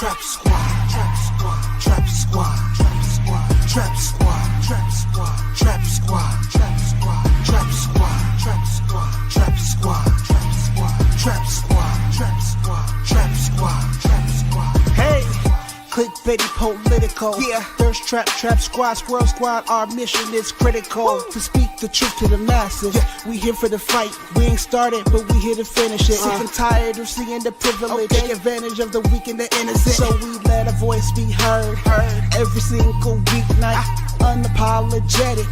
Trap squad, trap squad, trap squad, trap squad, trap squad, trap squad, trap squad, trap squad, trap squad, trap squad, trap squad, trap squad, trap squad, trap squad, trap squad, trap squad. Hey, clickbaity political. Yeah, thirst trap, trap squad, squirrel squad. Our mission is critical to speak the truth to the masses. We here for the fight. We ain't started, but we here to finish it. Sick and tired of seeing the privilege. Take advantage of the weak and the innocent. So we let our voice be heard. Every single weeknight, unapologetic.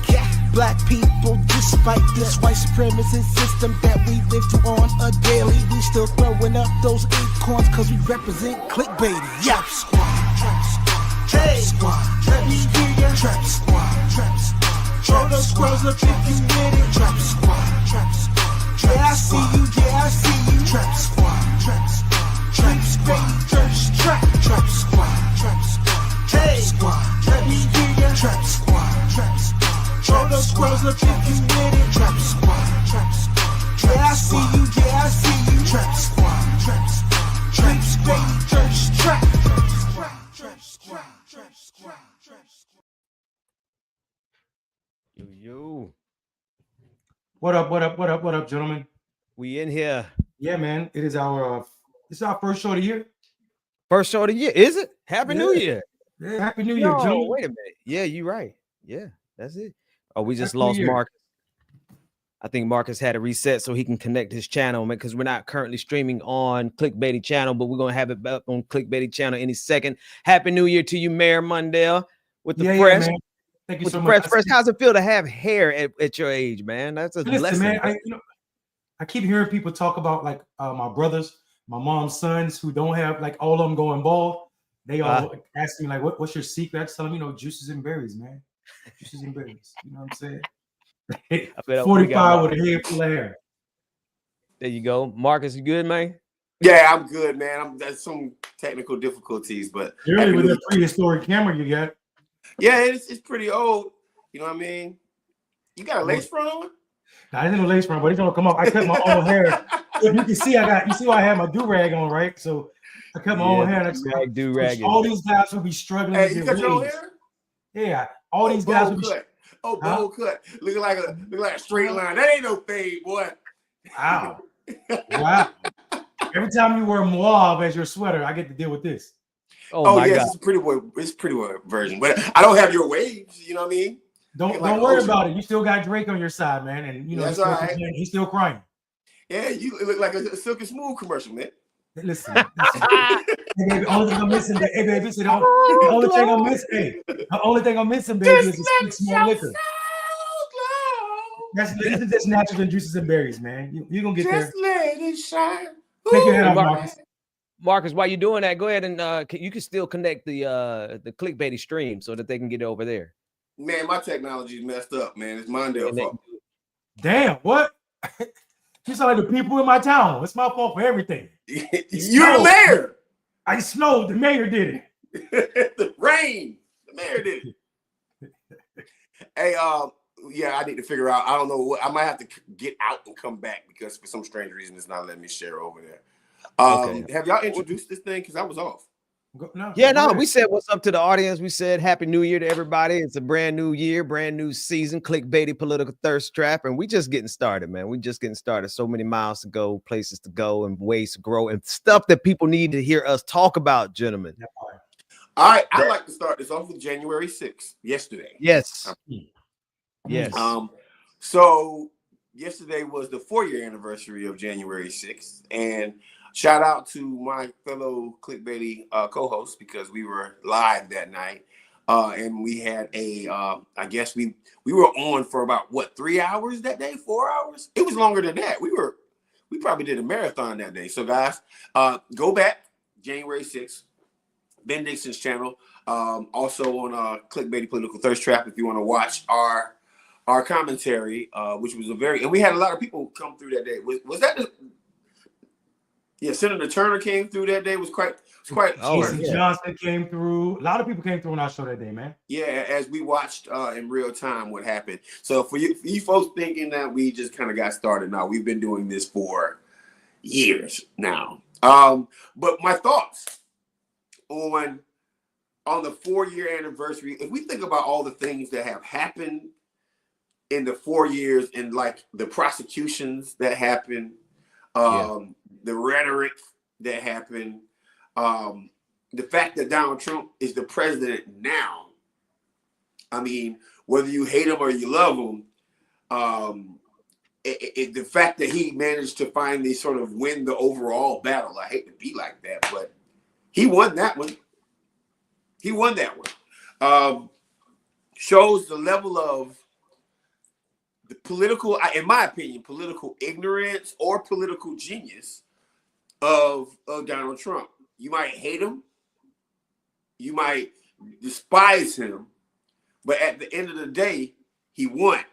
Black people, despite this white supremacy system that we live through on a daily, we still throwing up those acorns cause we represent clickbaity. Trap squad, trap squad, trap squad, trap squad, trap squad, trap squad. Throw those squirrels up if you with it. Trap squad, trap squad. Yeah, I see you, yeah, I see you. Trap squad, trap squad, trap squad, ThirstTrap, trap squad, trap squad, trap squad, trap squad, trap squad, trap squad. Throw those squirrels up if you with it. Trap squad, trap squad. Yeah, I see you, yeah, I see you. Trap squad, trap squad, trap squad, ThirstTrap, trap squad, trap squad, trap squad, trap squad. Yo. What up, gentlemen? We in here. Yeah, man. It is our first show of the year. First show of the year, is it? Happy New Year. Yeah, Happy New Year, No, gentlemen. wait a minute. Yeah, you're right. Yeah, that's it. Oh, we just Happy lost New Year. Marcus. I think Marcus had to reset so he can connect his channel, man, because we're not currently streaming on Clickbaity channel, but we're gonna have it up on Clickbaity channel any second. Happy New Year to you, Mayor Mundell, with the fresh. man. Thank you with so the much. fresh. How's it feel to have hair at your age, man? That's a blessing. Man, I keep hearing people talk about like my brothers, my mom's sons who don't have like all of them going bald. They all ask me like, what's your secret? I just tell them, juices and berries, man. Juices and berries. You know what I'm saying? 45 with a head full of hair. There you go. Marcus, you good, man? Yeah, I'm good, man. There's some technical difficulties, but really with that prehistoric camera you got. Yeah, it's pretty old. You know what I mean? You got a lace front on? Nah, I didn't know lace front, but it's gonna come off. I cut my own hair. You can see you see why I have my do-rag on, right? So I cut my own hair. And do-rag. All these guys will be struggling. Hey, you cut your own hair? Yeah, all these guys will be. Bowl cut. Looking like a straight line. That ain't no fade, boy. Wow. Wow. Every time you wear Moab as your sweater, I get to deal with this. Oh yes, God. It's a pretty boy version. But I don't have your waves, you know what I mean? Don't worry about it. You still got Drake on your side, man. And that's all right. He's still crying. Yeah, you look like a Silk and Smooth commercial, man. Listen. Hey, baby, only thing I'm missing, hey, baby, the only thing I'm missing, baby, is a small liquor. This is just natural and juices and berries, man. You're gonna get there. Just let it shine. Take your head off, Marcus. Marcus, while you're doing that, go ahead and you can still connect the clickbaity stream so that they can get over there. Man, my technology is messed up, man. It's Mondale's fault. Damn, what? You sound like the people in my town. It's my fault for everything. You're the mayor. I snowed. The mayor did it. The rain. The mayor did it. Hey, yeah, I need to figure out. I don't know what I might have to get out and come back because for some strange reason it's not letting me share over there. Okay. Have y'all introduced this thing? Because I was off. No, we said what's up to the audience. We said Happy New Year to everybody. It's a brand new year, brand new season, clickbaity political thirst trap, and we just getting started, man. We just getting started. So many miles to go, places to go, and ways to grow, and stuff that people need to hear us talk about, gentlemen. All right, I'd like to start this off with January 6th, yesterday. Yes. Yes. So yesterday was the 4-year anniversary of January 6th, and shout out to my fellow clickbaity co-hosts because we were live that night, and we had I guess we were on for about 3 hours that day, 4 hours. It was longer than that. We probably did a marathon that day. So guys, go back January 6th, Ben Dixon's channel, also on Clickbaity Political Thirst Trap if you want to watch our commentary, which was and we had a lot of people come through that day. Was that Senator Turner came through that day. It was quite. Johnson came through. A lot of people came through on our show that day, man. Yeah, as we watched in real time what happened. So for you folks thinking that we just kind of got started, now we've been doing this for years now. But my thoughts on the 4-year anniversary, if we think about all the things that have happened in the 4 years and like the prosecutions that happened, the rhetoric that happened, the fact that Donald Trump is the president now. I mean, whether you hate him or you love him, the fact that he managed to finally sort of win the overall battle. I hate to be like that, but he won that one. He won that one. Shows the level of the political, in my opinion, political ignorance or political genius of Donald Trump. You might hate him. You might despise him. But at the end of the day, he won.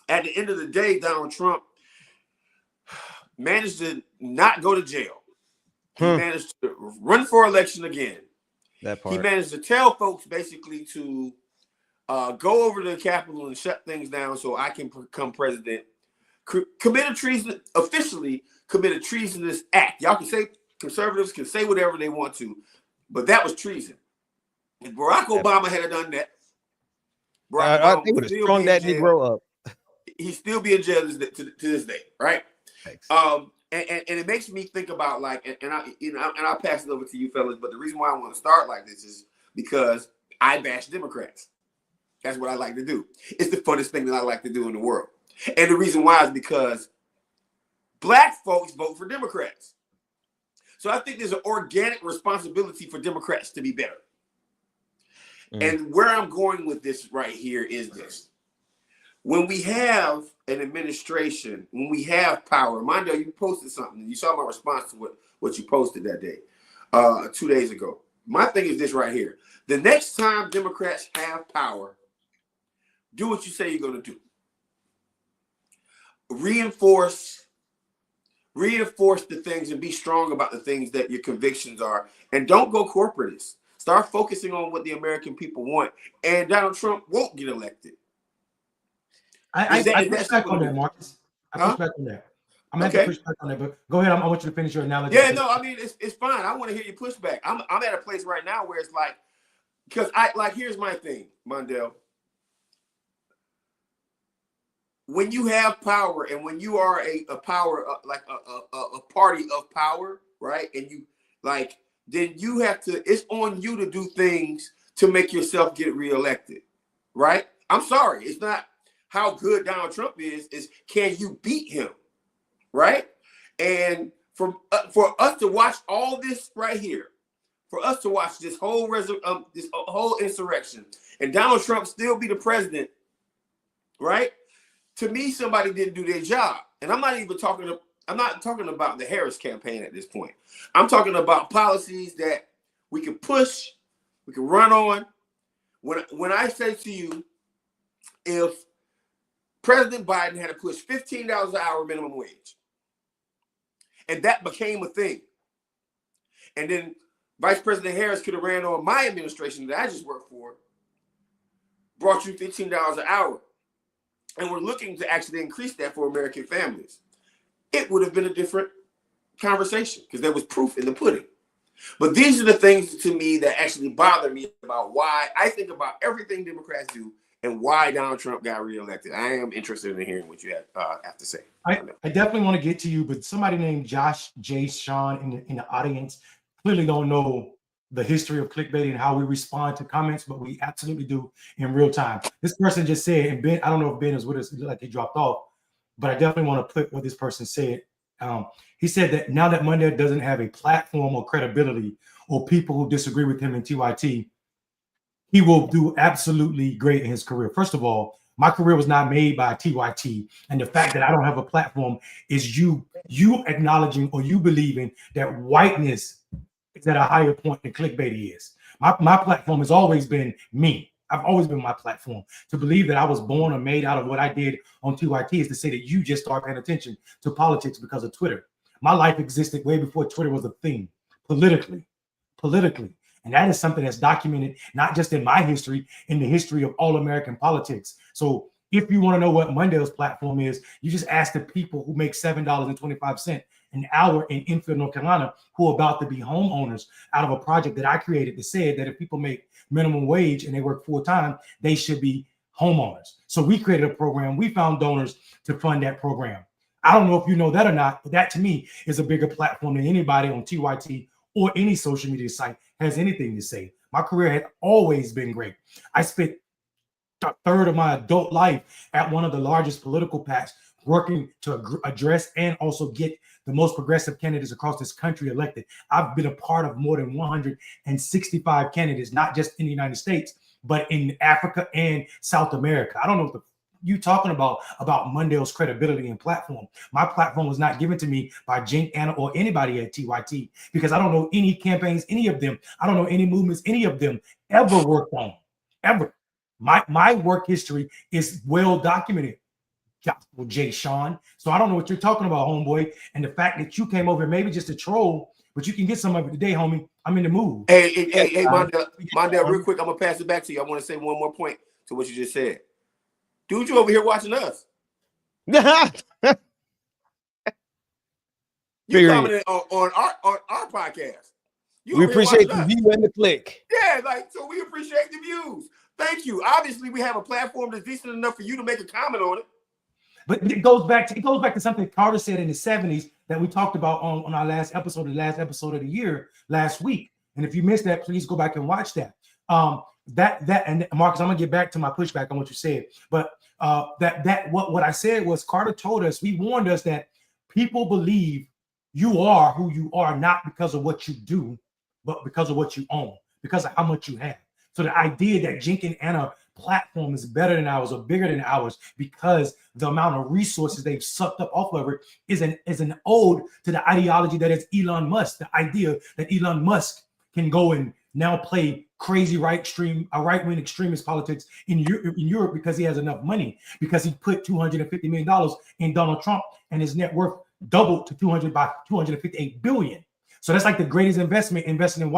At the end of the day, Donald Trump managed to not go to jail. He managed to run for election again. That part. He managed to tell folks basically to go over to the Capitol and shut things down so I can become president. Commit a treason, officially commit a treasonous act. Y'all can say, conservatives can say whatever they want to, but that was treason. If Barack Obama had done that, I think would have strung that Negro up. He'd still be in jail to this day, right? Thanks. And it makes me think about like, and I'll pass it over to you fellas. But the reason why I want to start like this is because I bash Democrats. That's what I like to do. It's the funnest thing that I like to do in the world. And the reason why is because black folks vote for Democrats. So I think there's an organic responsibility for Democrats to be better. And where I'm going with this right here is this. When we have an administration, when we have power, Mondo, you posted something. You saw my response to what you posted that day, 2 days ago. My thing is this right here. The next time Democrats have power, do what you say you're going to do. Reinforce the things and be strong about the things that your convictions are. And don't go corporatist. Start focusing on what the American people want. And Donald Trump won't get elected. I push back on that, Marcus. I push back on that. I'm going to have to push back on that, but go ahead. I want you to finish your analogy. Yeah, no, I mean, it's fine. I want to hear your pushback. I'm at a place right now where it's like, because here's my thing, Mondale. When you have power and when you are a power, like a party of power, right? And you like, then you have to, it's on you to do things to make yourself get reelected, right? I'm sorry. It's not how good Donald Trump is can you beat him, right? And for us to watch all this right here, for us to watch this whole insurrection and Donald Trump still be the president, right? To me, somebody didn't do their job. And I'm not talking about the Harris campaign at this point. I'm talking about policies that we can push, we can run on. When I say to you, if President Biden had to push $15 an hour minimum wage, and that became a thing, and then Vice President Harris could have ran on my administration that I just worked for, brought you $15 an hour, and we're looking to actually increase that for American families, it would have been a different conversation because there was proof in the pudding. But these are the things to me that actually bother me about why I think about everything Democrats do and why Donald Trump got reelected. I am interested in hearing what you have to say. I definitely want to get to you, but somebody named Josh J. Sean in the audience clearly don't know the history of clickbait and how we respond to comments, but we absolutely do in real time. This person just said, and Ben, I don't know if Ben is with us, it looked like he dropped off, but I definitely want to put what this person said. He said that now that Monday doesn't have a platform or credibility or people who disagree with him in TYT, he will do absolutely great in his career. First of all, my career was not made by TYT. And the fact that I don't have a platform is you acknowledging or you believing that whiteness is at a higher point than clickbait is. My platform has always been me. I've always been my platform. To believe that I was born or made out of what I did on TYT is to say that you just start paying attention to politics because of Twitter. My life existed way before Twitter was a thing, politically. And that is something that's documented, not just in my history, in the history of all American politics. So if you want to know what Mondale's platform is, you just ask the people who make $7.25 an hour in Enfield, North Carolina, who are about to be homeowners out of a project that I created that said that if people make minimum wage and they work full time, they should be homeowners. So we created a program. We found donors to fund that program. I don't know if you know that or not, but that to me is a bigger platform than anybody on TYT or any social media site has anything to say. My career had always been great. I spent a third of my adult life at one of the largest political PACs, working to address and also get the most progressive candidates across this country elected. I've been a part of more than 165 candidates, not just in the United States, but in Africa and South America. I don't know what you talking about Mondale's credibility and platform. My platform was not given to me by Jink, Anna, or anybody at TYT, because I don't know any campaigns, any of them. I don't know any movements, any of them ever worked on, ever. My work history is well documented, Gospel J. Sean. So I don't know what you're talking about, homeboy. And the fact that you came over maybe just to troll, but you can get some of it today, homie. I'm in the mood. Hey, Mondale, real quick, I'm gonna pass it back to you. I want to say one more point to what you just said. Dude, you over here watching us. You commented on our podcast. We appreciate the view and the click. Yeah, like, so we appreciate the views. Thank you. Obviously, we have a platform that's decent enough for you to make a comment on it. But it goes back to something Carter said in the 70s that we talked about on our last episode of the year last week. And if you missed that, please go back and watch that. And Marcus, I'm gonna get back to my pushback on what you said. But what I said was Carter told us, he warned us that people believe you are who you are not because of what you do, but because of what you own, because of how much you have. So the idea that Jink and Anna platform is better than ours or bigger than ours because the amount of resources they've sucked up off of it is an ode to the ideology that is Elon Musk. The idea that Elon Musk can go and now play crazy right-wing extremist politics in Europe because he has enough money, because he put $250 million in Donald Trump and his net worth doubled to $258 billion. So that's like the greatest investment, investing in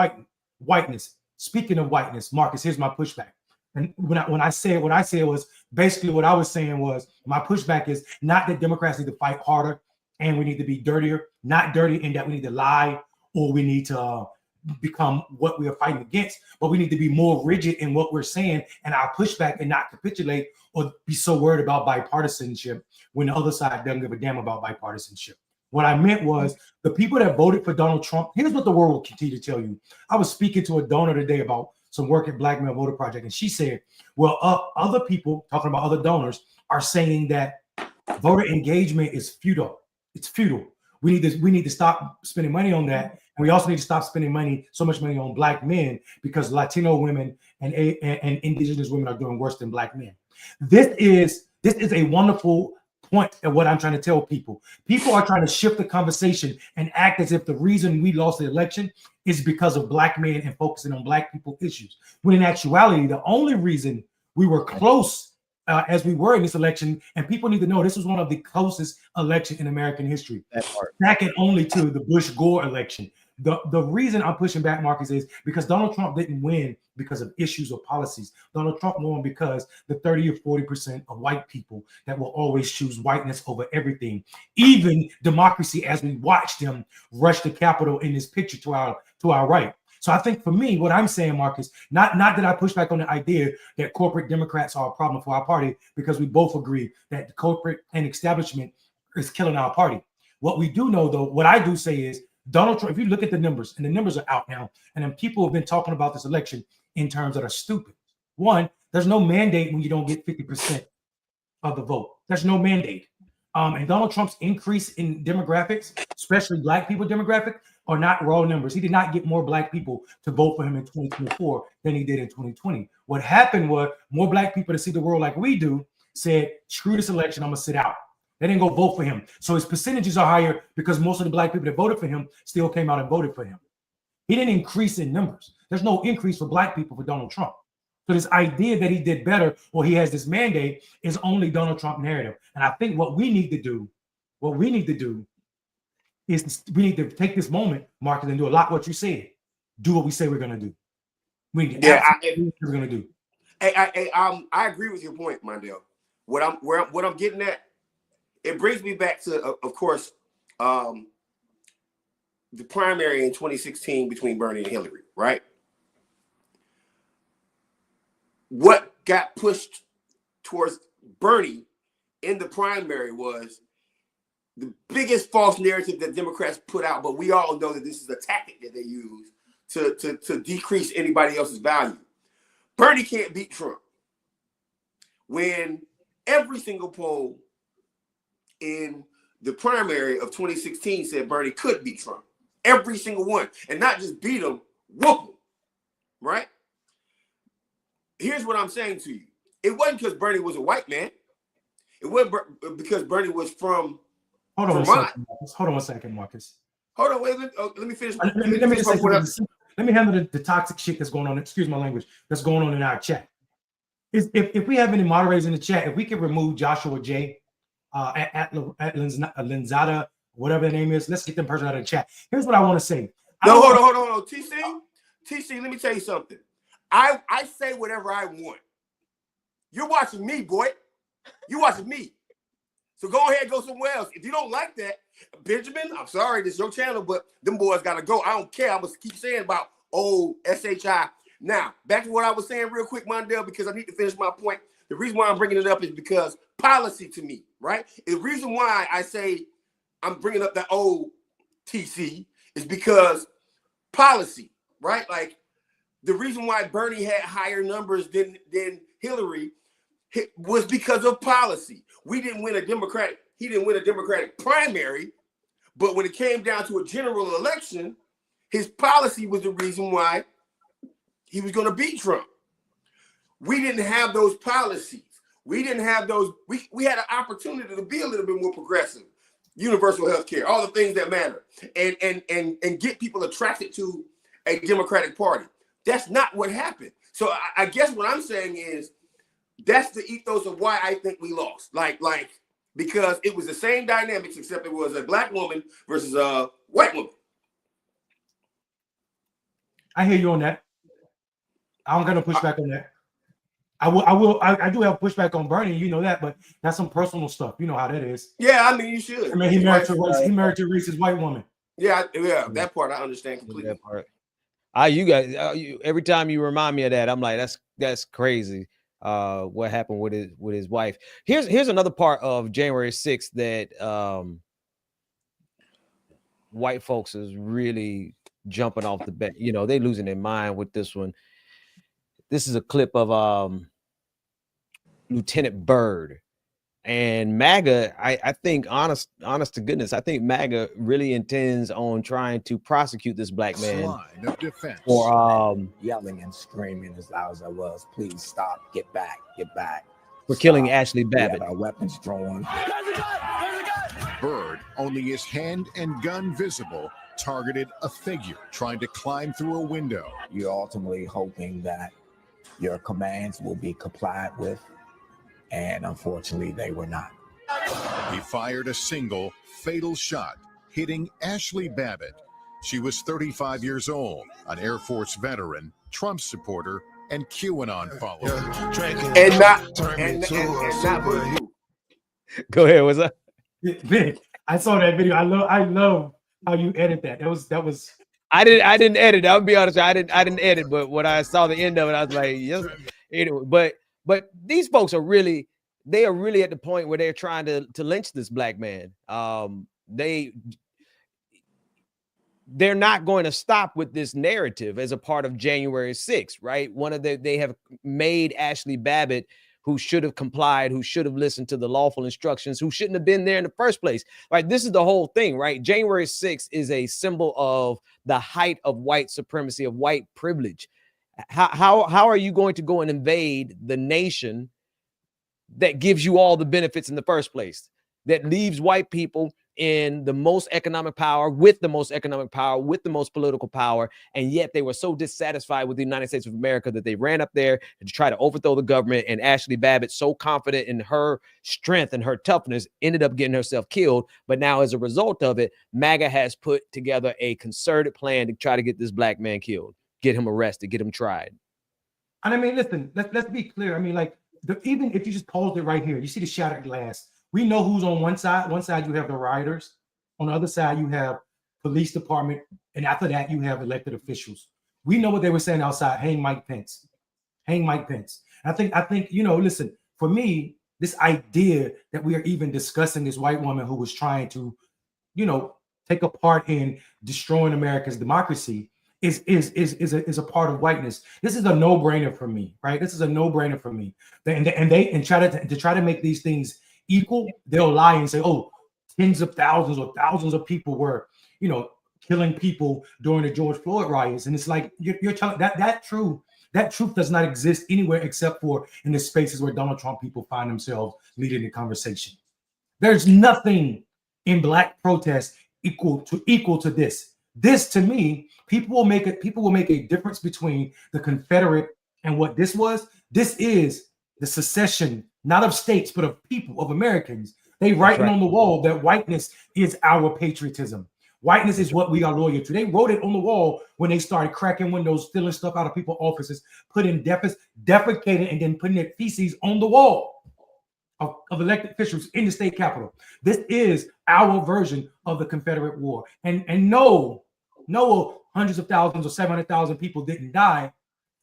whiteness. Speaking of whiteness, Marcus, here's my pushback. And when I said what I said was basically what I was saying was my pushback is not that Democrats need to fight harder and we need to be dirtier, not dirty in that we need to lie or we need to become what we are fighting against, but we need to be more rigid in what we're saying and our pushback and not capitulate or be so worried about bipartisanship when the other side doesn't give a damn about bipartisanship. What I meant was the people that voted for Donald Trump, here's what the world will continue to tell you. I was speaking to a donor today about some work at Black Male Voter Project, and she said, well, other people, talking about other donors, are saying that voter engagement is futile. It's futile. We need to stop spending money on that. And we also need to stop spending so much money on Black men because Latino women and indigenous women are doing worse than Black men. This is a wonderful point of what I'm trying to tell people. People are trying to shift the conversation and act as if the reason we lost the election is because of Black men and focusing on Black people issues. When in actuality, the only reason we were close as we were in this election, and people need to know this was one of the closest elections in American history, second only to the Bush-Gore election. The reason I'm pushing back, Marcus, is because Donald Trump didn't win because of issues or policies. Donald Trump won because the 30 or 40% of white people that will always choose whiteness over everything, even democracy, as we watch them rush the Capitol in this picture to our right. So I think for me, what I'm saying, Marcus, not that I push back on the idea that corporate Democrats are a problem for our party, because we both agree that the corporate and establishment is killing our party. What we do know, though, what I do say is Donald Trump, if you look at the numbers, and the numbers are out now, and then people have been talking about this election in terms that are stupid. One, there's no mandate when you don't get 50% of the vote. There's no mandate. And Donald Trump's increase in demographics, especially Black people demographic, are not raw numbers. He did not get more Black people to vote for him in 2024 than he did in 2020. What happened was more Black people to see the world like we do said, screw this election, I'm gonna sit out. They didn't go vote for him. So his percentages are higher because most of the Black people that voted for him still came out and voted for him. He didn't increase in numbers. There's no increase for Black people for Donald Trump. So this idea that he did better or he has this mandate is only Donald Trump narrative. And I think what we need to do is we need to take this moment, Marcus, and do a lot what you said. Do what we say we're going to do. We need to do what we're going to do. I agree with your point, Mondale. What I'm getting at, it brings me back to, of course, the primary in 2016 between Bernie and Hillary, right? What got pushed towards Bernie in the primary was the biggest false narrative that Democrats put out, but we all know that this is a tactic that they use to decrease anybody else's value. Bernie can't beat Trump. When every single poll in the primary of 2016 said Bernie could beat Trump. Every single one. And not just beat him, whoop him. Right? Here's what I'm saying to you. It wasn't because Bernie was a white man. It wasn't because Bernie was from Hold on one second, Marcus. Hold on, wait. Let me finish. Let me handle the toxic shit that's going on. Excuse my language. That's going on in our chat. If we have any moderators in the chat, if we can remove Joshua J, at Lenzada, whatever the name is, let's get them person out of the chat. Here's what I want to say. No, hold on. TC, let me tell you something. I say whatever I want. You're watching me, boy. You're watching me. So go ahead and go somewhere else. If you don't like that, Benjamin, I'm sorry, this is your channel, but them boys got to go. I don't care. I'm going to keep saying about old SHI. Now, back to what I was saying real quick, Mondale, because I need to finish my point. The reason why I'm bringing it up is because policy to me, right? The reason why I say I'm bringing up that old TC is because policy, right? Like the reason why Bernie had higher numbers than Hillary was because of policy. He didn't win a Democratic primary, but when it came down to a general election, his policy was the reason why he was going to beat Trump. We didn't have those policies. We didn't have those. We had an opportunity to be a little bit more progressive, universal health care, all the things that matter, and get people attracted to a Democratic Party. That's not what happened. So I guess what I'm saying is that's the ethos of why I think we lost. Like because it was the same dynamics, except it was a black woman versus a white woman. I hear you on that. I'm gonna push back on that. I do have pushback on Bernie, you know that, but that's some personal stuff. You know how that is. Yeah, I mean you should. I mean he married to a racist white woman. Yeah, that part I understand completely. That part. You guys, every time you remind me of that, I'm like, that's crazy. What happened with his wife? Here's another part of January 6th that white folks is really jumping off the bed. You know, they losing their mind with this one. This is a clip of Lieutenant Byrd. And MAGA, I think, honest to goodness, I think MAGA really intends on trying to prosecute this black man for yelling and screaming as loud as I was. Please stop, get back. For killing Ashley Babbitt. Our weapons drawn. Byrd, only his hand and gun visible, targeted a figure trying to climb through a window. You're ultimately hoping that your commands will be complied with, and unfortunately they were not. He fired a single fatal shot, hitting Ashley Babbitt. She was 35 years old, an Air Force veteran, Trump supporter, and QAnon follower. And not Go ahead, what's up? I saw that video. I love how you edit that. That was. I didn't edit. I'll be honest. I didn't edit, but when I saw the end of it, I was like, yes. Anyway, but these folks are really at the point where they're trying to lynch this black man. They're not going to stop with this narrative as a part of January 6th, right? They have made Ashley Babbitt, who should have complied, who should have listened to the lawful instructions, who shouldn't have been there in the first place. Right? This is the whole thing, right? January 6th is a symbol of the height of white supremacy, of white privilege. How are you going to go and invade the nation that gives you all the benefits in the first place, that leaves white people in the most economic power, with the most economic power, with the most political power, and yet they were so dissatisfied with the United States of America that they ran up there to try to overthrow the government, and Ashley Babbitt, so confident in her strength and her toughness, ended up getting herself killed. But now as a result of it, MAGA has put together a concerted plan to try to get this black man killed, get him arrested, get him tried. And I mean, listen, let's be clear. I mean, like, even if you just pause it right here, you see the shattered glass. We know who's on one side. One side you have the rioters. On the other side you have police department, and after that, you have elected officials. We know what they were saying outside. Hang Mike Pence. Hang Mike Pence. I think, listen, for me, this idea that we are even discussing this white woman who was trying to, take a part in destroying America's democracy is a part of whiteness. This is a no-brainer for me, right? This is a no-brainer for me. And try to make these things equal, they'll lie and say, oh, tens of thousands or thousands of people were, killing people during the George Floyd riots. And it's like you're telling that truth does not exist anywhere except for in the spaces where Donald Trump people find themselves leading the conversation. There's nothing in Black protests equal to this. This, to me, people will make a difference between the Confederate and what this was. This is the secession, not of states, but of people, of Americans. They writing on the wall that whiteness is our patriotism. Whiteness is what we are loyal to. They wrote it on the wall when they started cracking windows, stealing stuff out of people's offices, putting defecating, and then putting their feces on the wall of elected officials in the state capitol. This is our version of the Confederate War. And no, hundreds of thousands or 700,000 people didn't die,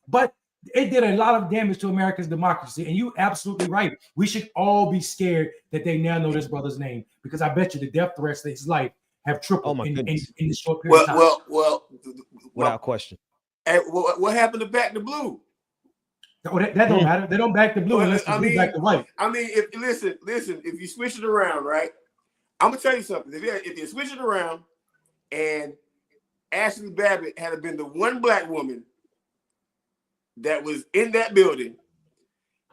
but it did a lot of damage to America's democracy. And you're absolutely right. We should all be scared that they now know this brother's name, because I bet you the death threats to his life have tripled in this short period of time. Well, without question. What happened to Back to Blue? That don't matter. They don't back the blue unless the blue back the white. I mean, listen, if you switch it around, right? I'm gonna tell you something. If you switch it around, and Ashley Babbitt had been the one Black woman that was in that building,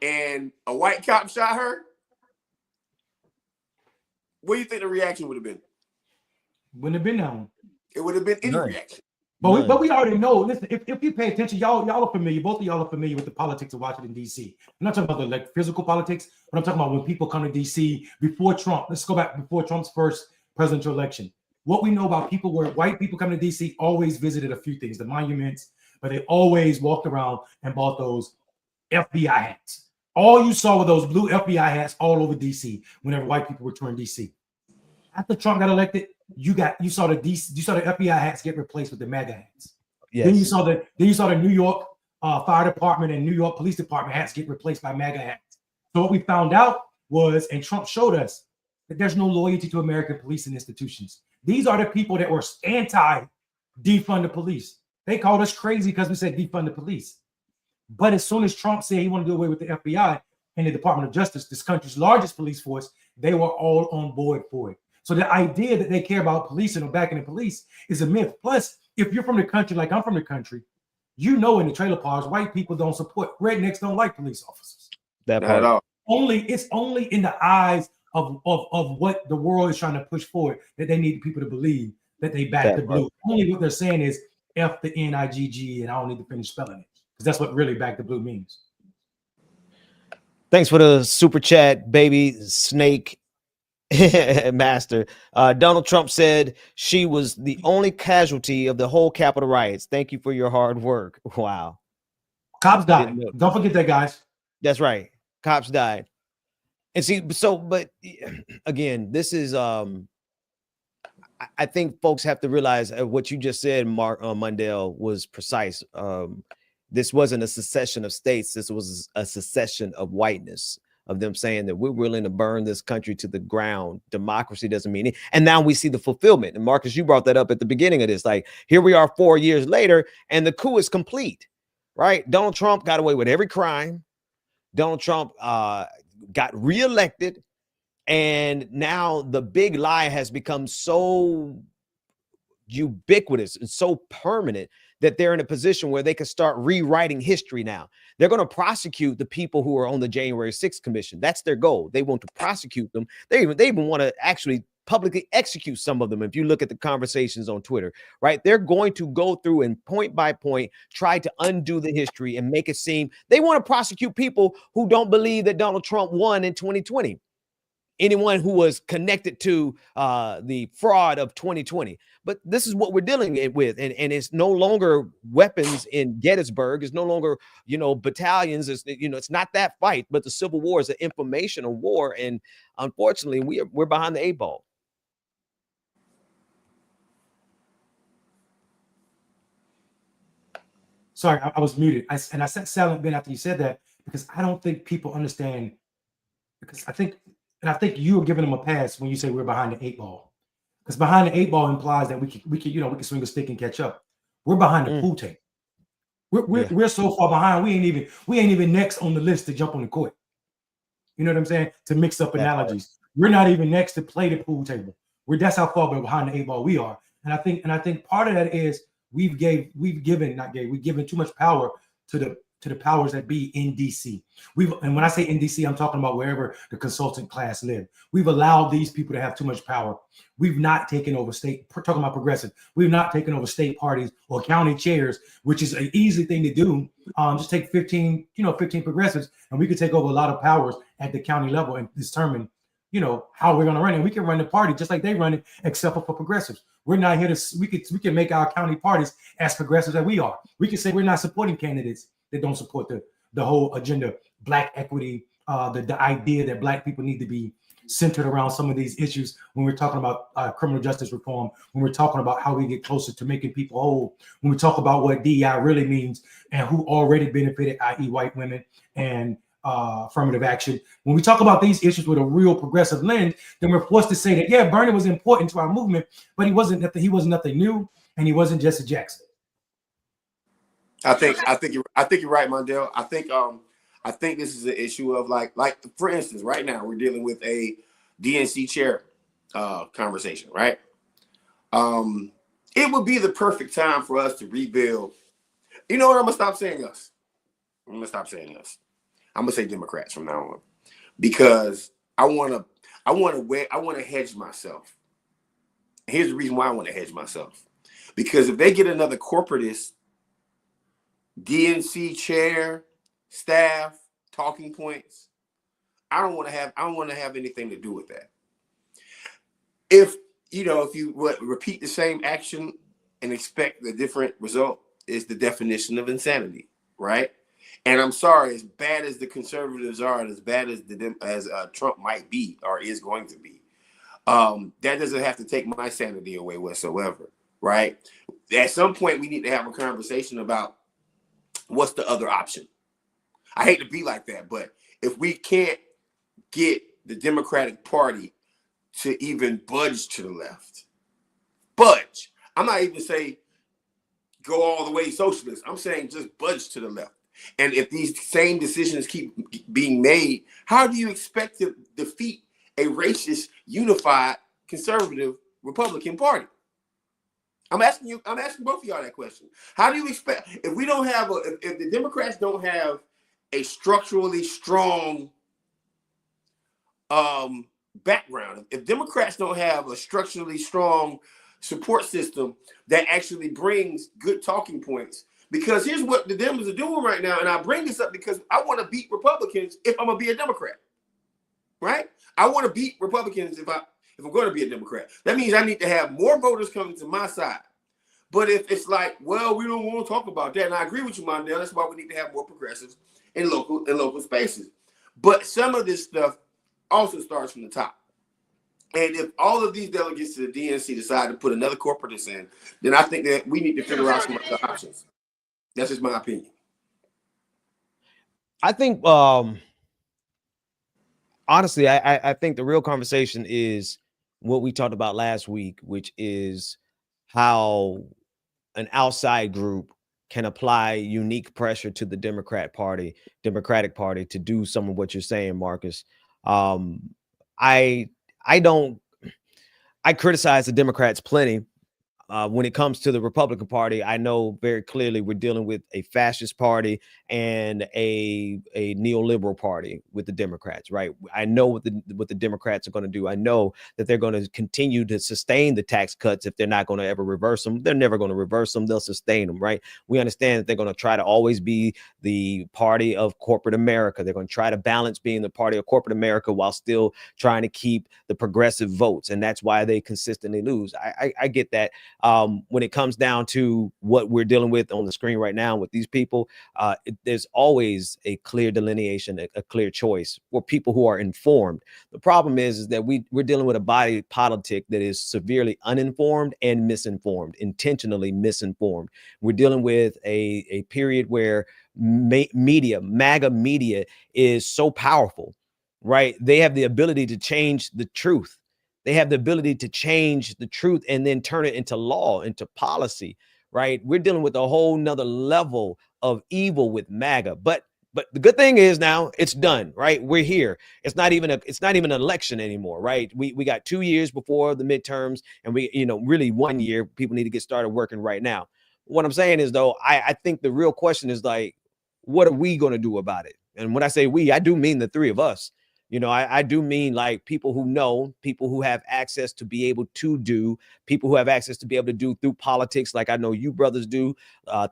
and a white cop shot her, what do you think the reaction would have been? Wouldn't have been that one. It would have been any reaction. But we already know. Listen, if you pay attention, y'all are familiar. Both of y'all are familiar with the politics of Washington D.C. I'm not talking about the physical politics, but I'm talking about when people come to D.C. before Trump. Let's go back before Trump's first presidential election. What we know about people were white people coming to D.C. always visited a few things, the monuments, but they always walked around and bought those FBI hats. All you saw were those blue FBI hats all over D.C. whenever white people were touring D.C. After Trump got elected, you saw the FBI hats get replaced with the MAGA hats. Yes. Then you saw the New York Fire Department and New York Police Department hats get replaced by MAGA hats. So what we found out was, and Trump showed us, that there's no loyalty to American police and institutions. These are the people that were anti-defund the police. They called us crazy because we said defund the police. But as soon as Trump said he wanted to do away with the FBI and the Department of Justice, this country's largest police force, they were all on board for it. So the idea that they care about policing or backing the police is a myth. Plus, if you're from the country, like I'm from the country, in the trailer parks, white people don't support, rednecks don't like police officers. That part. Not at all. It's only in the eyes of what the world is trying to push forward that they need people to believe that they back the blue. Only what they're saying is F the NIGG, and I don't need to finish spelling it, because that's what really back the blue means. Thanks for the super chat, baby snake. Master. Donald Trump said she was the only casualty of the whole Capitol riots. Thank you for your hard work. Wow. Cops died. Don't forget that, guys. That's right. Cops died. And see, but again, this is I think folks have to realize what you just said, Mark Mundell, was precise. This wasn't a secession of states. This was a secession of whiteness, of them saying that we're willing to burn this country to the ground. Democracy doesn't mean it. And now we see the fulfillment. And Marcus, you brought that up at the beginning of this. Like, here we are 4 years later, and the coup is complete, right? Donald Trump got away with every crime. Donald Trump got reelected. And now the big lie has become so ubiquitous and so permanent that they're in a position where they can start rewriting history now. They're going to prosecute the people who are on the January 6th commission. That's their goal. They want to prosecute them. They even want to actually publicly execute some of them. If you look at the conversations on Twitter, right? They're going to go through and point by point try to undo the history and make it seem they want to prosecute people who don't believe that Donald Trump won in 2020. Anyone who was connected to the fraud of 2020. But this is what we're dealing with. And it's no longer weapons in Gettysburg. It's no longer, battalions. It's not that fight, but the Civil War is an informational war. And unfortunately, we're behind the 8 ball. Sorry, I was muted. I said silent Ben after you said that because I don't think people understand. Because I think you are giving them a pass when you say we're behind the 8 ball. Because behind the 8 ball implies that we can swing a stick and catch up. We're behind the pool table. We're so far behind. We ain't even next on the list to jump on the court. You know what I'm saying? To mix up analogies, we're not even next to play the pool table. That's how far behind the 8 ball we are. And I think part of that is we've given too much power to the powers that be in DC. And when I say in DC, I'm talking about wherever the consultant class live. We've allowed these people to have too much power. We've not taken over state, talking about progressive. We've not taken over state parties or county chairs, which is an easy thing to do. Just take 15 progressives, and we could take over a lot of powers at the county level and determine, how we're going to run it. We can run the party just like they run it, except for progressives. We're not here to. We can make our county parties as progressive as we are. We can say we're not supporting candidates that don't support the whole agenda, Black equity, the idea that Black people need to be centered around some of these issues when we're talking about criminal justice reform, when we're talking about how we get closer to making people whole, when we talk about what DEI really means and who already benefited, i.e. white women and affirmative action. When we talk about these issues with a real progressive lens, then we're forced to say that, yeah, Bernie was important to our movement, but he wasn't nothing new, and he wasn't Jesse Jackson. I think you're right, Mondale. I think this is an issue of like for instance, right now we're dealing with a DNC chair conversation, right? It would be the perfect time for us to rebuild. You know what? I'm gonna stop saying us. I'm gonna say Democrats from now on, because I want to hedge myself. Here's the reason why I want to hedge myself, because if they get another corporatist DNC chair, staff, talking points, I don't want to have anything to do with that. If you repeat the same action and expect the different result, is the definition of insanity, right? And I'm sorry, as bad as the conservatives are, and as bad as Trump might be or is going to be, that doesn't have to take my sanity away whatsoever, right? At some point, we need to have a conversation about what's the other option. I hate to be like that, but if we can't get the Democratic Party to even budge to the left, I'm not even saying go all the way socialist. I'm saying just budge to the left. And if these same decisions keep being made, how do you expect to defeat a racist, unified, conservative Republican Party? I'm asking both of y'all that question. How do you expect, if we don't have if the Democrats don't have a structurally strong background, if Democrats don't have a structurally strong support system that actually brings good talking points? Because here's what the Dems are doing right now, and I bring this up because I want to beat Republicans if I'm gonna be a Democrat, right? I want to beat Republicans if I'm going to be a Democrat. That means I need to have more voters coming to my side. But if it's like, well, we don't want to talk about that, and I agree with you, Mondale, that's why we need to have more progressives in local spaces. But some of this stuff also starts from the top. And if all of these delegates to the DNC decide to put another corporatist in, then I think that we need to figure out some other options. That's just my opinion. I think, honestly, I think the real conversation is what we talked about last week, which is how an outside group can apply unique pressure to the Democratic Party to do some of what you're saying, Marcus. I criticize the Democrats plenty. When it comes to the Republican Party, I know very clearly we're dealing with a fascist party and a neoliberal party with the Democrats, right? I know what the Democrats are going to do. I know that they're going to continue to sustain the tax cuts if they're not going to ever reverse them. They're never going to reverse them. They'll sustain them, right? We understand that they're going to try to always be the party of corporate America. They're going to try to balance being the party of corporate America while still trying to keep the progressive votes, and that's why they consistently lose. I get that. when it comes down to what we're dealing with on the screen right now with these people, there's always a clear delineation, a clear choice for people who are informed. The problem is that we're dealing with a body politic that is severely uninformed and misinformed, intentionally misinformed. We're dealing with a period where media, MAGA media, is so powerful, right? They have the ability to change the truth. They have the ability to change the truth and then turn it into law, into policy, right? We're dealing with a whole nother level of evil with MAGA. But the good thing is now it's done, right? We're here. It's not even an election anymore, right? We got 2 years before the midterms, and we, really 1 year. People need to get started working right now. What I'm saying is, though, I think the real question is, like, what are we going to do about it? And when I say we, I do mean the three of us. I do mean, like, people who know, people who have access to be able to do, people who have access to be able to do through politics, like I know you brothers do,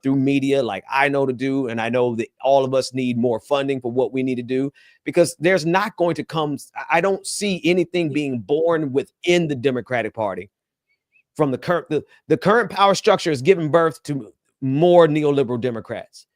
through media, like I know to do. And I know that all of us need more funding for what we need to do, because there's not going to come, I don't see anything being born within the Democratic Party from the current power structure is giving birth to more neoliberal Democrats.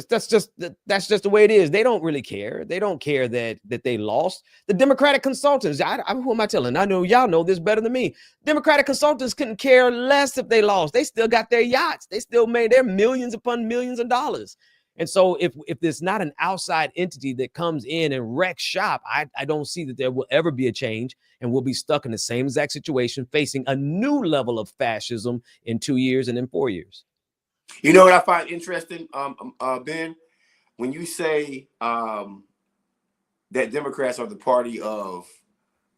That's just the way it is. They don't really care. They don't care that they lost. The Democratic consultants, who am I telling? I know y'all know this better than me. Democratic consultants couldn't care less if they lost. They still got their yachts. They still made their millions upon millions of dollars. And so if there's not an outside entity that comes in and wrecks shop, I don't see that there will ever be a change, and we'll be stuck in the same exact situation, facing a new level of fascism in 2 years and in 4 years. You know what I find interesting, Ben, when you say that Democrats are the party of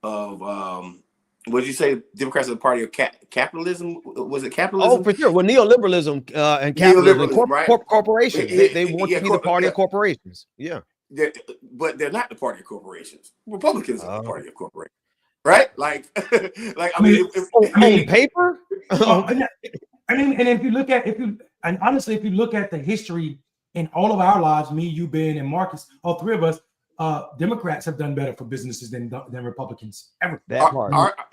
what did you say? Democrats are the party of capitalism? Was it capitalism? Oh, for sure. Well, neoliberalism and capitalism, right? Corporations. They want to be the party of corporations. Yeah, but they're not the party of corporations. Republicans are the party of corporations, right? Like I mean, on paper. I mean, and if you look at the history in all of our lives, me, you, Ben, and Marcus, all three of us, Democrats have done better for businesses than Republicans ever.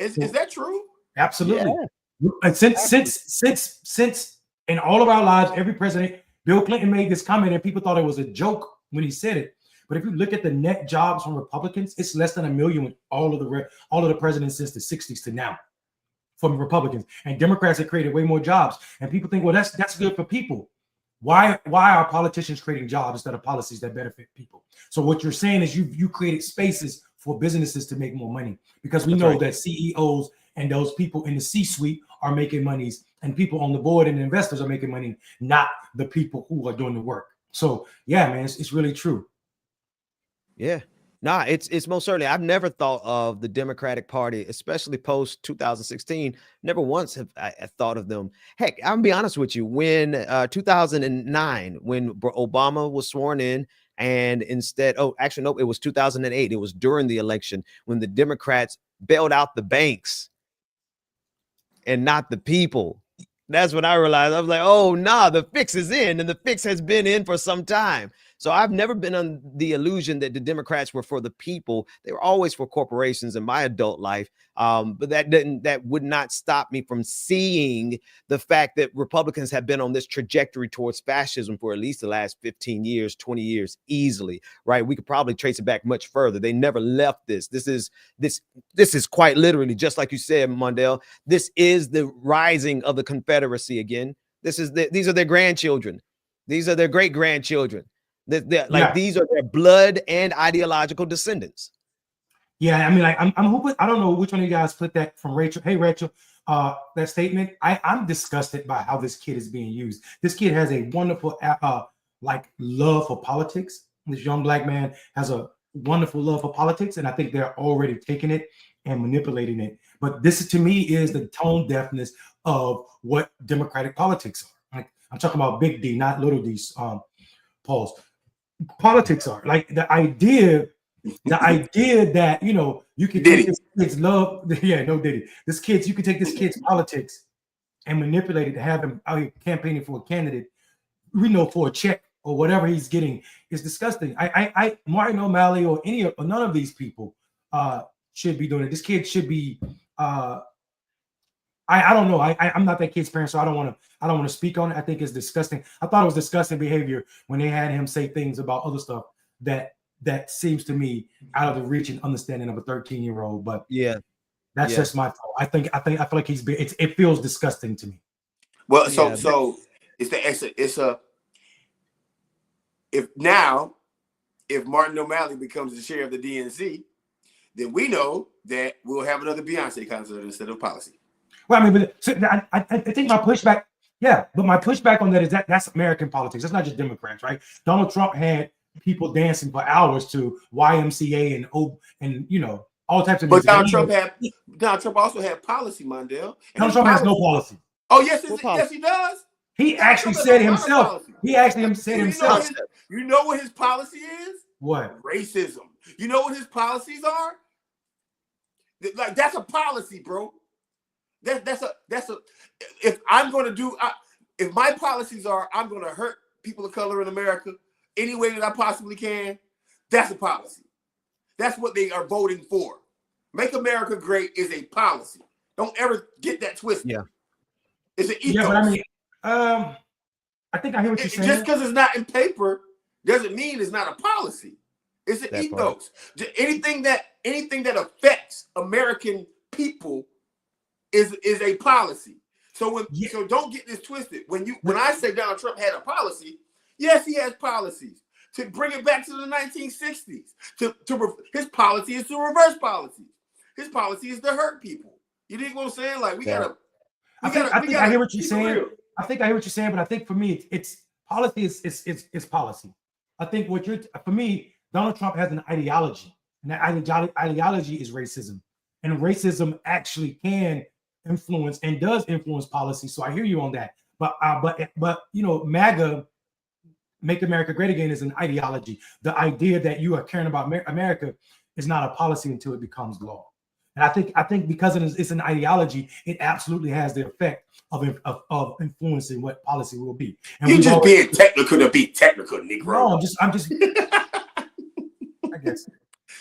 Is that true? Absolutely. Yeah. And since in all of our lives, every president, Bill Clinton made this comment, and people thought it was a joke when he said it. But if you look at the net jobs from Republicans, it's less than 1 million with all of the presidents since the 60s to now. From Republicans, and Democrats have created way more jobs. And people think, well, that's good for people. Why are politicians creating jobs instead of policies that benefit people? So what you're saying is you created spaces for businesses to make more money, because we know that CEOs and those people in the C-suite are making monies, and people on the board and investors are making money, not the people who are doing the work. So yeah, man, it's really true. Yeah. Nah, it's most certainly. I've never thought of the Democratic Party, especially post 2016. Never once have I thought of them. Heck, I'm gonna be honest with you. When 2009, when Obama was sworn in, and instead, it was 2008. It was during the election when the Democrats bailed out the banks and not the people. That's when I realized, I was like, oh, nah, the fix is in, and the fix has been in for some time. So I've never been on the illusion that the Democrats were for the people. They were always for corporations in my adult life. But that would not stop me from seeing the fact that Republicans have been on this trajectory towards fascism for at least the last 15 years, 20 years easily, right? We could probably trace it back much further. They never left this. This is quite literally, just like you said, Mondale, this is the rising of the Confederacy again. These are their grandchildren. These are their great grandchildren. These are their blood and ideological descendants. Yeah, I mean, like I'm hoping, I don't know which one of you guys put that from Rachel. Hey, Rachel, that statement. I'm disgusted by how this kid is being used. This kid has a wonderful love for politics. This young black man has a wonderful love for politics, and I think they're already taking it and manipulating it. But this, to me, is the tone deafness of what democratic politics are. Like, I'm talking about big D, not little D's. Pause. Politics are like the idea that you can take this kid's love. Yeah, no Diddy. You can take this kid's politics and manipulate it to have him out here campaigning for a candidate, for a check or whatever he's getting. Is disgusting. I Martin O'Malley or none of these people should be doing it. This kid should be I don't know. I'm not that kid's parent, so I don't want to speak on it. I think it's disgusting. I thought it was disgusting behavior when they had him say things about other stuff that seems to me out of the reach and understanding of a 13-year-old. But yeah, that's just my fault. I feel like it feels disgusting to me. Well, so if Martin O'Malley becomes the chair of the DNC, then we know that we'll have another Beyonce concert instead of policy. Well, I mean, but I think my pushback, but my pushback on that is that's American politics. That's not just Democrats, right? Donald Trump had people dancing for hours to YMCA and all types of. But Donald Trump also had policy, Mondale. Donald Trump has no policy. Oh yes, yes he does. He actually said himself. He actually said himself. You know what his policy is? What? Racism. You know what his policies are? Like that's a policy, bro. That's a. If I'm going to do, if my policies are, I'm going to hurt people of color in America any way that I possibly can. That's a policy. That's what they are voting for. Make America Great is a policy. Don't ever get that twisted. Yeah, it's an ethos. Yeah, but I mean, I think I hear what you're saying. Just because it's not in paper doesn't mean it's not a policy. It's an ethos. Anything that affects American people is a policy. So so don't get this twisted. When I say Donald Trump had a policy, yes, he has policies. To bring it back to the 1960s, his policy is to reverse policies. His policy is to hurt people. You dig what I'm saying? Like I think I hear what you're saying. I think I hear what you're saying, but I think for me, it's policy is policy. I think for me, Donald Trump has an ideology, and that ideology is racism, and racism actually can influence and does influence policy. So I hear you on that. But MAGA, Make America Great Again, is an ideology. The idea that you are caring about America is not a policy until it becomes law. And I think because it's an ideology, it absolutely has the effect of influencing what policy will be. And you just being technical to be technical, Negro. No, I'm just. I guess.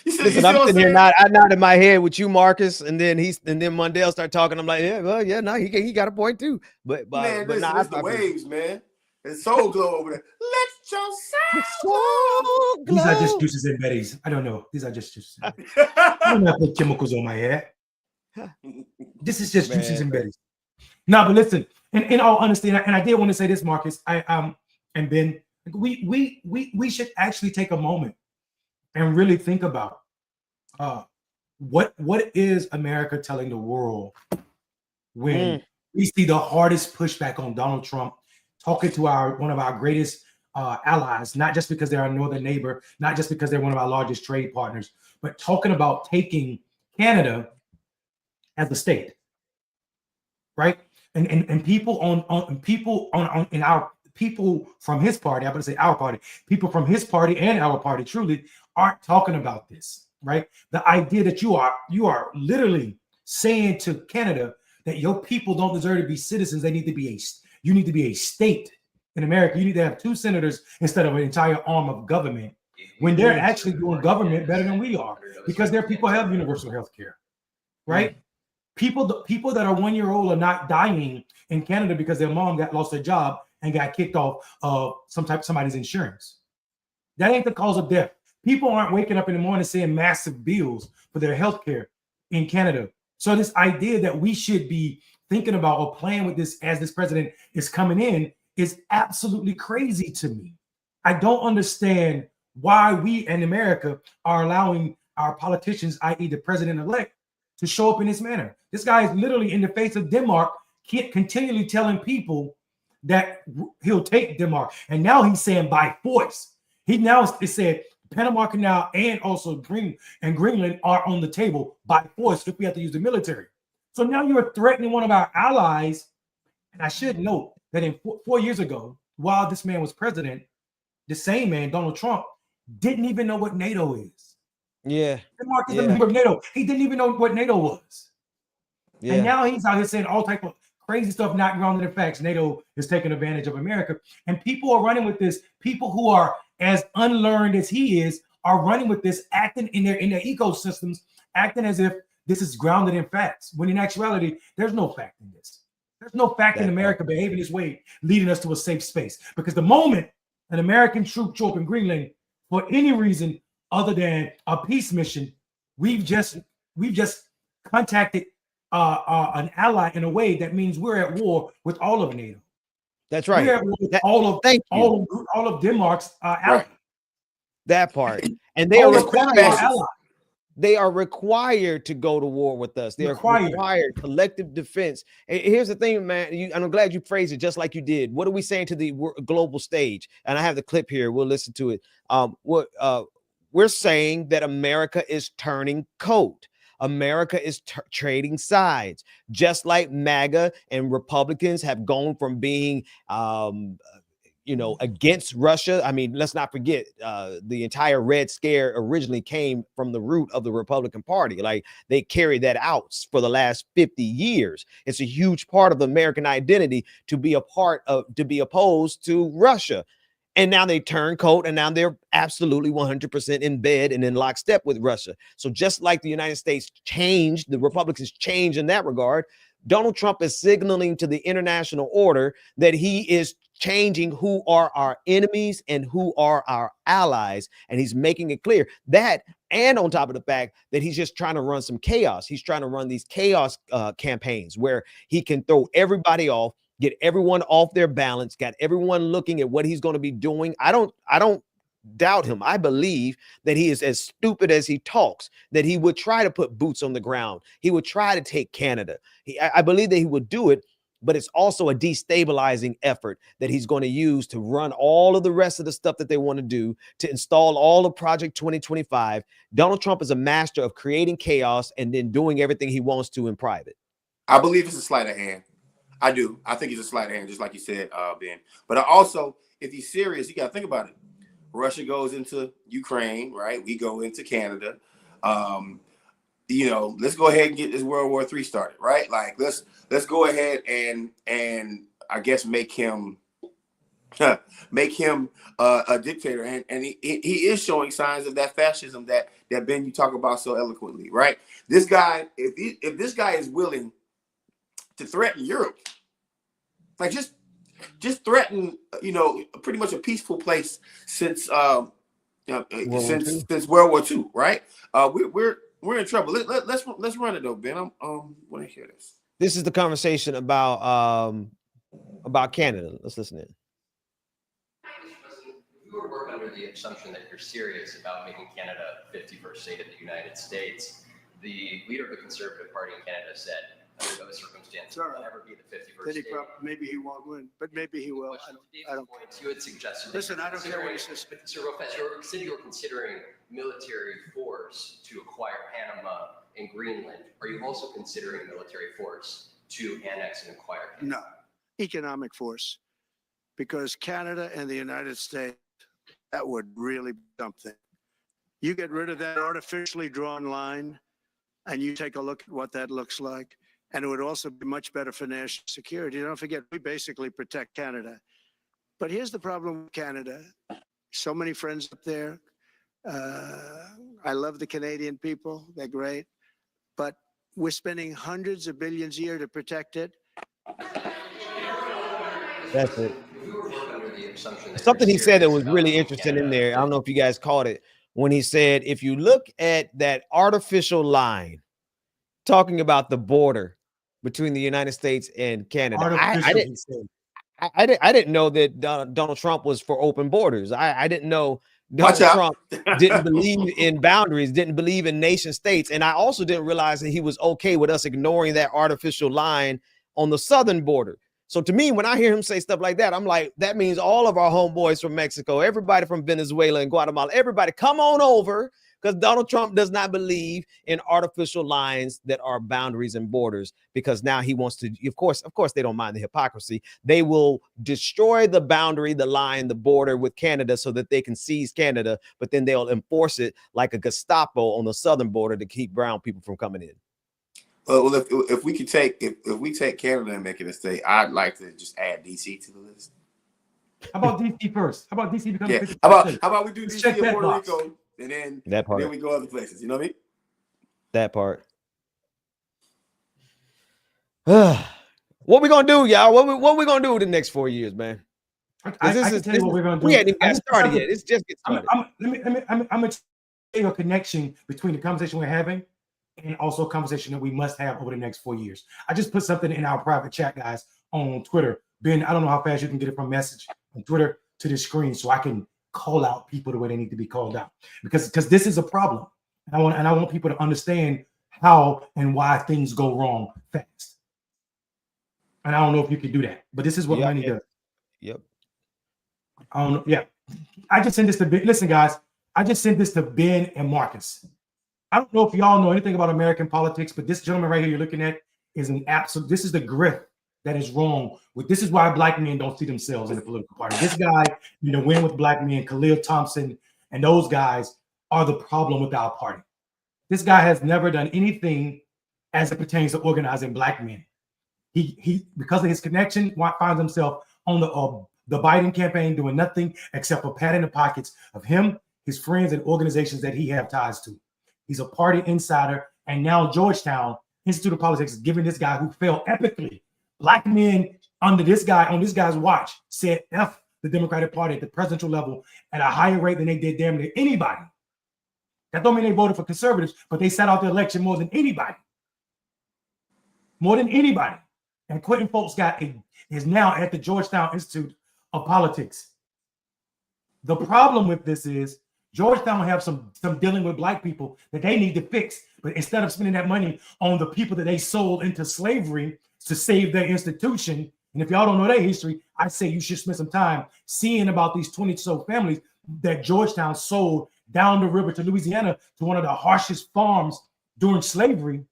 Listen, I'm sitting here. I nodded my head with you, Marcus, and then Mondale started talking. I'm like, he got a point too. But man, but it's the waves, man. It's soul glow over there. Let your soul glow. These are just juices and berries. I don't know. These are just juices. I don't have put chemicals on my head. This is just juices and berries. No, but listen. In all honesty, and I did want to say this, Marcus. And Ben, we should actually take a moment and really think about what is America telling the world when we see the hardest pushback on Donald Trump talking to one of our greatest allies, not just because they're our northern neighbor, not just because they're one of our largest trade partners, but talking about taking Canada as a state, right? And people people from his party, I'm going to say our party, people from his party and our party truly aren't talking about this, right? The idea that you are literally saying to Canada that your people don't deserve to be citizens, you need to be a state in America. You need to have 2 senators instead of an entire arm of government, when they're actually doing government better than we are, because their people have universal health care, right? People that are 1 year old are not dying in Canada because their mom lost their job and got kicked off of somebody's insurance. That ain't the cause of death. People aren't waking up in the morning saying massive bills for their health care in Canada. So this idea that we should be thinking about or playing with this as this president is coming in is absolutely crazy to me. I don't understand why we in America are allowing our politicians, i.e. the president-elect, to show up in this manner. This guy is literally in the face of Denmark, continually telling people that he'll take Denmark. And now he's saying by force. He now said Panama Canal and also Greenland are on the table by force if we have to use the military. So now you're threatening one of our allies. And I should note that in 4 years ago, while this man was president, the same man, Donald Trump, didn't even know what NATO is. Yeah. Denmark is a member of NATO. He didn't even know what NATO was. Yeah. And now he's out here saying all type of crazy stuff, not grounded in facts. NATO is taking advantage of America. And people are running with this. People who are as unlearned as he is are running with this, acting in their ecosystems, acting as if this is grounded in facts. When in actuality, there's no fact in this. There's no fact in America behaving this way, leading us to a safe space. Because the moment an American troop show up in Greenland for any reason other than a peace mission, we've just contacted an ally in a way that means we're at war with all of NATO. That's right. We're at war with all of Denmark's allies. That part. And they are required to go to war with us. They are required collective defense. And here's the thing, man. And I'm glad you phrased it just like you did. What are we saying to the global stage? And I have the clip here. We'll listen to it. We're saying that America is turning coat. America is trading sides, just like MAGA and Republicans have gone from being against Russia. I mean, let's not forget the entire Red Scare originally came from the root of the Republican Party. Like, they carried that out for the last 50 years. It's a huge part of the American identity to be opposed to Russia. And now they turn coat, and now they're absolutely 100% in bed and in lockstep with Russia. So just like the United States changed, the Republicans changed in that regard, Donald Trump is signaling to the international order that he is changing who are our enemies and who are our allies. And he's making it clear that, and on top of the fact that he's just trying to run some chaos. He's trying to run these chaos campaigns where he can throw everybody off, get everyone off their balance, got everyone looking at what he's going to be doing. I don't doubt him. I believe that he is as stupid as he talks, that he would try to put boots on the ground. He would try to take Canada. I believe that he would do it, but it's also a destabilizing effort that he's going to use to run all of the rest of the stuff that they want to do, to install all of Project 2025. Donald Trump is a master of creating chaos and then doing everything he wants to in private. I believe it's a sleight of hand. I do. I think it's a sleight of hand, just like you said, Ben. But also, if he's serious, you got to think about it. Russia goes into Ukraine, right? We go into Canada. Let's go ahead and get this World War III started, right? Like, let's go ahead and I guess make him a dictator. And he is showing signs of that fascism that Ben, you talk about so eloquently, right? This guy, if this guy is willing to threaten Europe, like just threaten, pretty much a peaceful place since World War II, right? We're in trouble. Let's run it though, Ben. I want to hear this. This is the conversation about Canada. Let's listen in. You would work under the assumption that you're serious about making Canada 51st state of the United States. The leader of the Conservative Party in Canada said, under those circumstances, will never be the 51st state. Maybe he won't win, but maybe he will. I don't. You had suggested. Listen, I don't care what he says. Sir Lopez, you're considering military force to acquire Panama and Greenland. Are you also considering military force to annex and acquire Canada? No, economic force, because Canada and the United States, that would really be something. You get rid of that artificially drawn line, and you take a look at what that looks like. And it would also be much better for national security. Don't forget, we basically protect Canada. But here's the problem with Canada. So many friends up there. I love the Canadian people. They're great. But we're spending hundreds of billions a year to protect it. That's it. Something he said that was really interesting in there. I don't know if you guys caught it. When he said, if you look at that artificial line, talking about the border between the United States and Canada. I didn't know that Donald Trump was for open borders. I didn't know Donald Trump didn't believe in boundaries, didn't believe in nation states. And I also didn't realize that he was okay with us ignoring that artificial line on the southern border. So to me, when I hear him say stuff like that, I'm like, that means all of our homeboys from Mexico, everybody from Venezuela and Guatemala, everybody come on over, because Donald Trump does not believe in artificial lines that are boundaries and borders, because now he wants to, of course, they don't mind the hypocrisy. They will destroy the boundary, the line, the border with Canada so that they can seize Canada, but then they'll enforce it like a Gestapo on the southern border to keep brown people from coming in. Well, if we could take if we take Canada and make it a state, I'd like to just add DC to the list. How about DC first? How about DC becoming? Yeah. How about we do DC and Puerto Rico, and then we go other places. You know what I mean? That part. What we gonna do, y'all? What we gonna do with the next 4 years, man? I can tell you what we're gonna do. We hadn't even got started something- yet. It's just get started. I'm gonna tell you a connection between the conversation we're having and also a conversation that we must have over the next 4 years. I just put something in our private chat, guys, on Twitter. Ben, I don't know how fast you can get it from message on Twitter to the screen so I can call out people the way they need to be called out, because this is a problem. And I want people to understand how and why things go wrong fast. And I don't know if you can do that, but this is what money does. Yep. I don't know. Yeah. I just sent this to Ben. Listen, guys, I just sent this to Ben and Marcus. I don't know if y'all know anything about American politics, but this gentleman right here you're looking at is an absolute, this is the grift that is wrong. This is why black men don't see themselves in the political party. This guy, win with black men, Khalil Thompson, and those guys are the problem with our party. This guy has never done anything as it pertains to organizing black men. He because of his connection, finds himself on the Biden campaign doing nothing except for patting the pockets of him, his friends, and organizations that he have ties to. He's a party insider, and now Georgetown Institute of Politics is giving this guy who failed epically. Black men under this guy, on this guy's watch, said F the Democratic Party at the presidential level at a higher rate than they did damn near anybody. That don't mean they voted for conservatives, but they sat out the election more than anybody. More than anybody. And Quentin Folks is now at the Georgetown Institute of Politics. The problem with this is Georgetown have some dealing with black people that they need to fix. But instead of spending that money on the people that they sold into slavery to save their institution, and if y'all don't know their history, I say you should spend some time seeing about these 20 so families that Georgetown sold down the river to Louisiana to one of the harshest farms during slavery.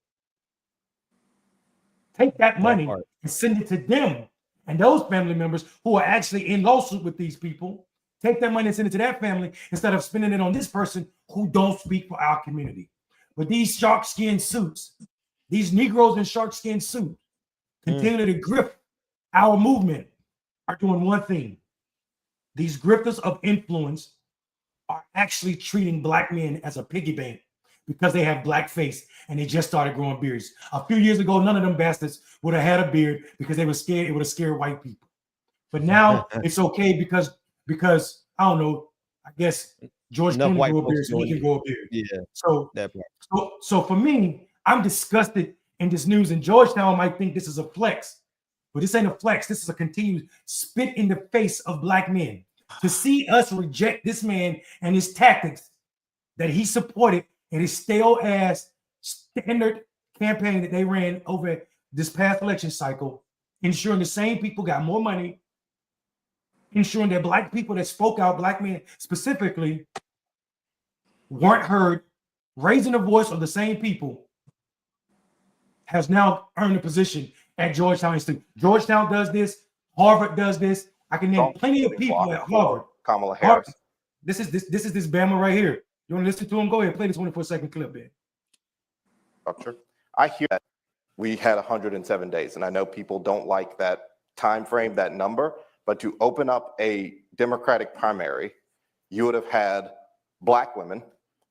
Take that money and send it to them and those family members who are actually in lawsuit with these people. Take that money and send it to that family instead of spending it on this person who don't speak for our community. But these shark skin suits, these Negroes in shark skin suits, continue to grip our movement, are doing one thing. These grifters of influence are actually treating black men as a piggy bank because they have black face and they just started growing beards. A few years ago, none of them bastards would have had a beard because they were scared it would have scared white people. But now it's okay because I don't know, I guess George Clooney grew a beard, so he can grow a beard. Yeah. So for me, I'm disgusted in this news, and Georgetown might think this is a flex, but this ain't a flex. This is a continued spit in the face of black men. To see us reject this man and his tactics that he supported in his stale-ass standard campaign that they ran over this past election cycle, ensuring the same people got more money, ensuring that black people that spoke out, black men specifically, weren't heard, raising the voice of the same people, has now earned a position at Georgetown Institute. Georgetown does this. Harvard does this. I can name plenty of people at Harvard. Kamala Harris. This is this Bama right here. You want to listen to him? Go ahead, play the 24-second clip, man. Structure. I hear that we had 107 days, and I know people don't like that time frame, that number, but to open up a Democratic primary, you would have had black women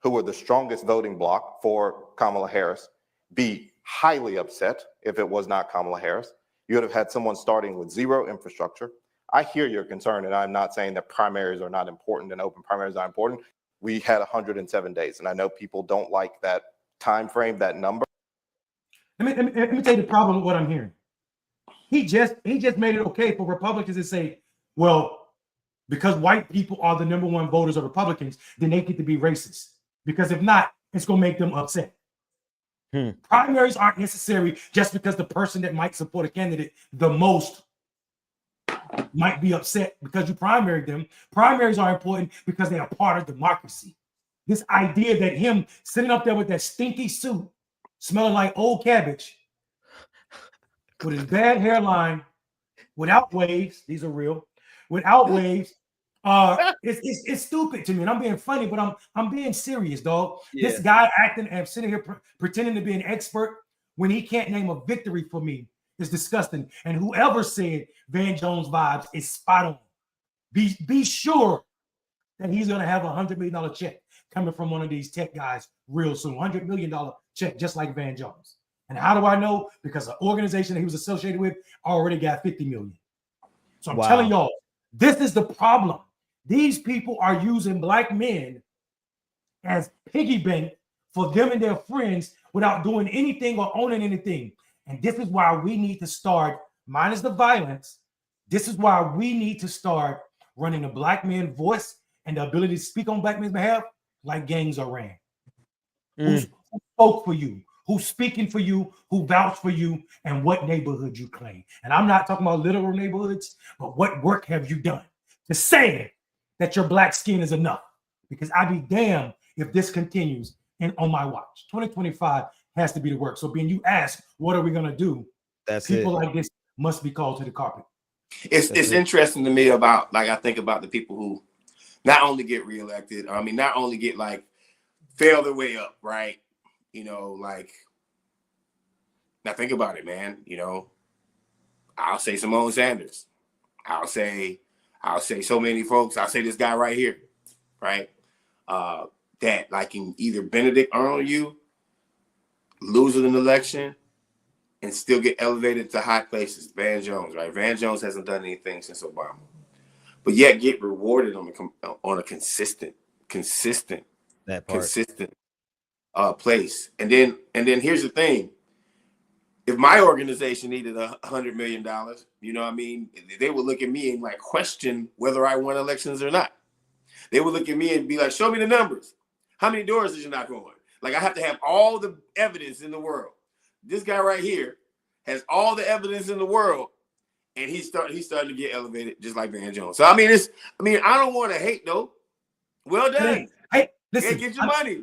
who were the strongest voting bloc for Kamala Harris be highly upset if it was not Kamala Harris. You would have had someone starting with zero infrastructure. I hear your concern, and I'm not saying that primaries are not important and open primaries are important. We had 107 days, and I know people don't like that time frame, that number. Let me tell you the problem with what I'm hearing. He just made it okay for Republicans to say, well, because white people are the number one voters of Republicans, then they get to be racist. Because if not, it's going to make them upset. Primaries aren't necessary just because the person that might support a candidate the most might be upset because you primaried them. Primaries are important because they are part of democracy. This idea that him sitting up there with that stinky suit, smelling like old cabbage, with his bad hairline, without waves, these are real, without waves, it's stupid to me. And I'm being funny, but I'm being serious, dog. Yeah. This guy acting and sitting here pretending to be an expert when he can't name a victory for me is disgusting. And whoever said Van Jones vibes is spot on. Be sure that he's going to have $100 million check coming from one of these tech guys real soon. $100 million check, just like Van Jones. And how do I know? Because the organization that he was associated with already got 50 million. So I'm telling y'all, this is the problem. These people are using black men as piggy bank for them and their friends without doing anything or owning anything. And this is why we need to start, minus the violence, this is why we need to start running a black man's voice and the ability to speak on black men's behalf like gangs are ran. Who spoke for you? Who's speaking for you? Who vouched for you? And what neighborhood you claim? And I'm not talking about literal neighborhoods, but what work have you done to say that your black skin is enough? Because I'd be damned if this continues on my watch. 2025 has to be the work. So being you ask, what are we going to do? People like this must be called to the carpet. It's interesting to me about, like, I think about the people who not only get reelected, I mean, not only get like fail their way up, right? You know, like, now think about it, man. You know, I'll say Simone Sanders. I'll say so many folks. I'll say this guy right here, right? That like can either Benedict Arnold you, lose an election, and still get elevated to high places. Van Jones, right? Van Jones hasn't done anything since Obama, but yet get rewarded on a consistent place. And then here's the thing: if my organization needed $100 million, you know what I mean, they would look at me and like question whether I won elections or not. They would look at me and be like, "Show me the numbers. How many doors did you knock on?" Like, I have to have all the evidence in the world. This guy right here has all the evidence in the world, and he's starting to get elevated just like Van Jones. So I mean, I don't want to hate though. Well done. Hey, listen, get your money.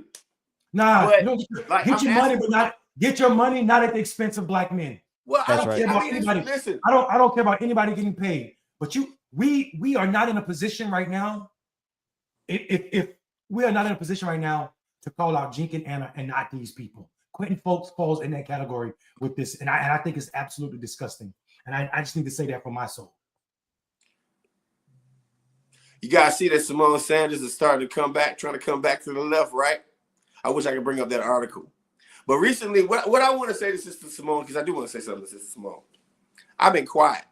Nah, but, you don't get your money, but not get your money not at the expense of black men. Well, I don't care about anybody. Listen, I don't care about anybody getting paid. But we are not in a position right now. If we are not in a position right now to call out Jink and Anna and not these people. Quentin Folks falls in that category with this, and I think it's absolutely disgusting. And I just need to say that for my soul. You guys see that Simone Sanders is starting to come back, trying to come back to the left, right? I wish I could bring up that article. But recently, what I want to say to Sister Simone, because I do want to say something to Sister Simone. I've been quiet.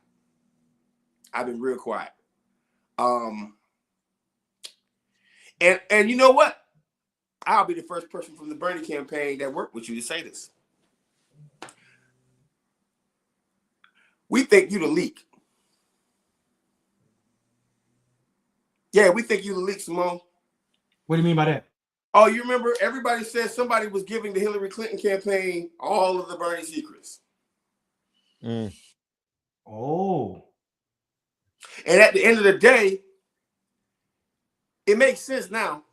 I've been real quiet. And you know what? I'll be the first person from the Bernie campaign that worked with you to say this. We think you the leak. Yeah, we think you the leak, Simone. What do you mean by that? Oh, you remember everybody said somebody was giving the Hillary Clinton campaign all of the Bernie secrets. Oh. And at the end of the day, it makes sense now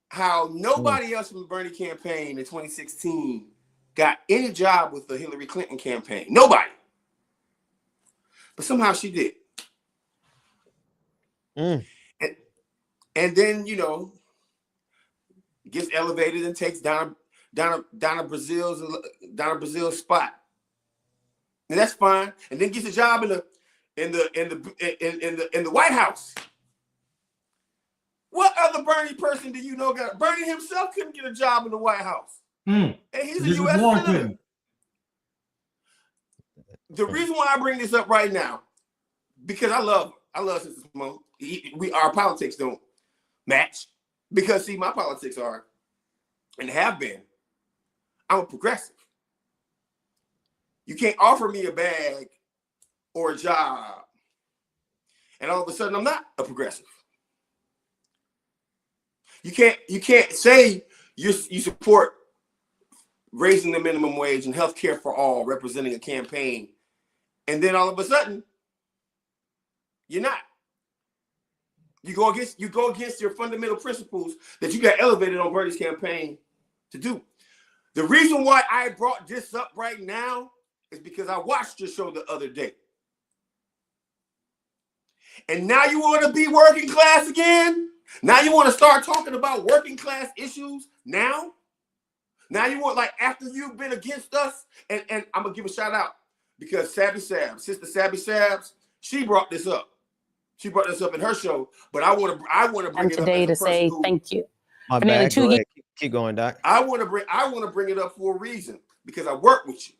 how nobody else from the Bernie campaign in 2016 got any job with the Hillary Clinton campaign. Nobody. But somehow she did. And then, you know, gets elevated and takes down Brazil's spot. And that's fine. And then gets a job in the White House. What other Bernie person do you know got? Bernie himself couldn't get a job in the White House. And he's a U.S. citizen. The reason why I bring this up right now, because I love Sister Simone. Our politics don't match. Because see, my politics are and have been, I'm a progressive. You can't offer me a bag or a job, and all of a sudden I'm not a progressive. You can't say you support raising the minimum wage and health care for all, representing a campaign, and then all of a sudden you're not. You go against your fundamental principles that you got elevated on Bernie's campaign to do. The reason why I brought this up right now is because I watched your show the other day. And now you want to be working class again? Now you want to start talking about working class issues now? Now you want, like, after you've been against us, and I'm going to give a shout out because Sister Sabby Sabs, she brought this up. She brought this up in her show, but I want to bring it up today to say thank you. My bad. Go ahead. Keep going, Doc. I want to bring it up for a reason, because I work with you.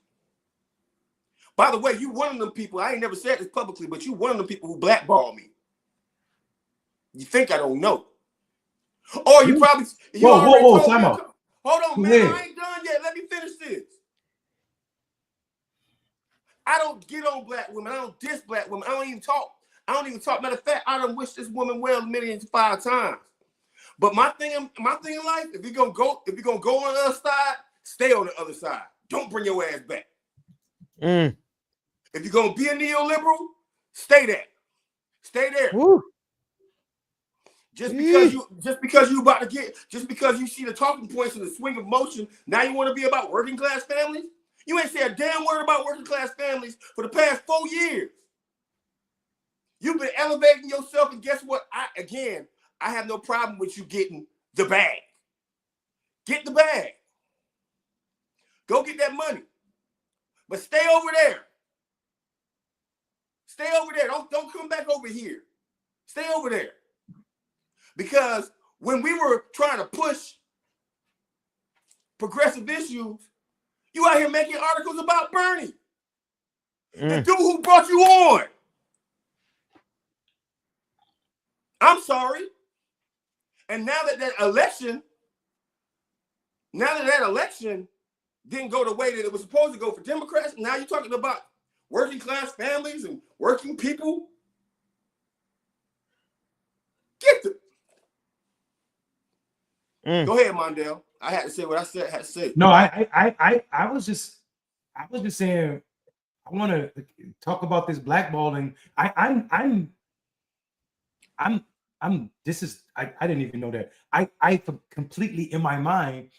By the way, you one of them people, I ain't never said this publicly, but you one of them people who blackball me. You think I don't know. Or you probably, you already told time me. out. Hold on, man, I ain't done yet. Let me finish this. I don't get on black women. I don't diss black women. I don't even talk. Matter of fact, I done wish this woman well 1,000,005 times. But my thing in life, if you're gonna go on the other side, stay on the other side. Don't bring your ass back. If you're gonna be a neoliberal, stay there. Stay there. Woo. Just because you see the talking points in the swing of motion, now you want to be about working class families? You ain't said a damn word about working class families for the past 4 years. You've been elevating yourself, and guess what? I have no problem with you getting the bag. Get the bag. Go get that money. But stay over there. Stay over there. Don't come back over here. Stay over there. Because when we were trying to push progressive issues, you out here making articles about Bernie. The dude who brought you on. I'm sorry. And now that election didn't go the way that it was supposed to go for Democrats, now you're talking about working class families and working people. Get the Go ahead, Mondale. I had to say what I said. I had to say. No, I was just saying I want to talk about this blackballing. I didn't even know that. I completely in my mind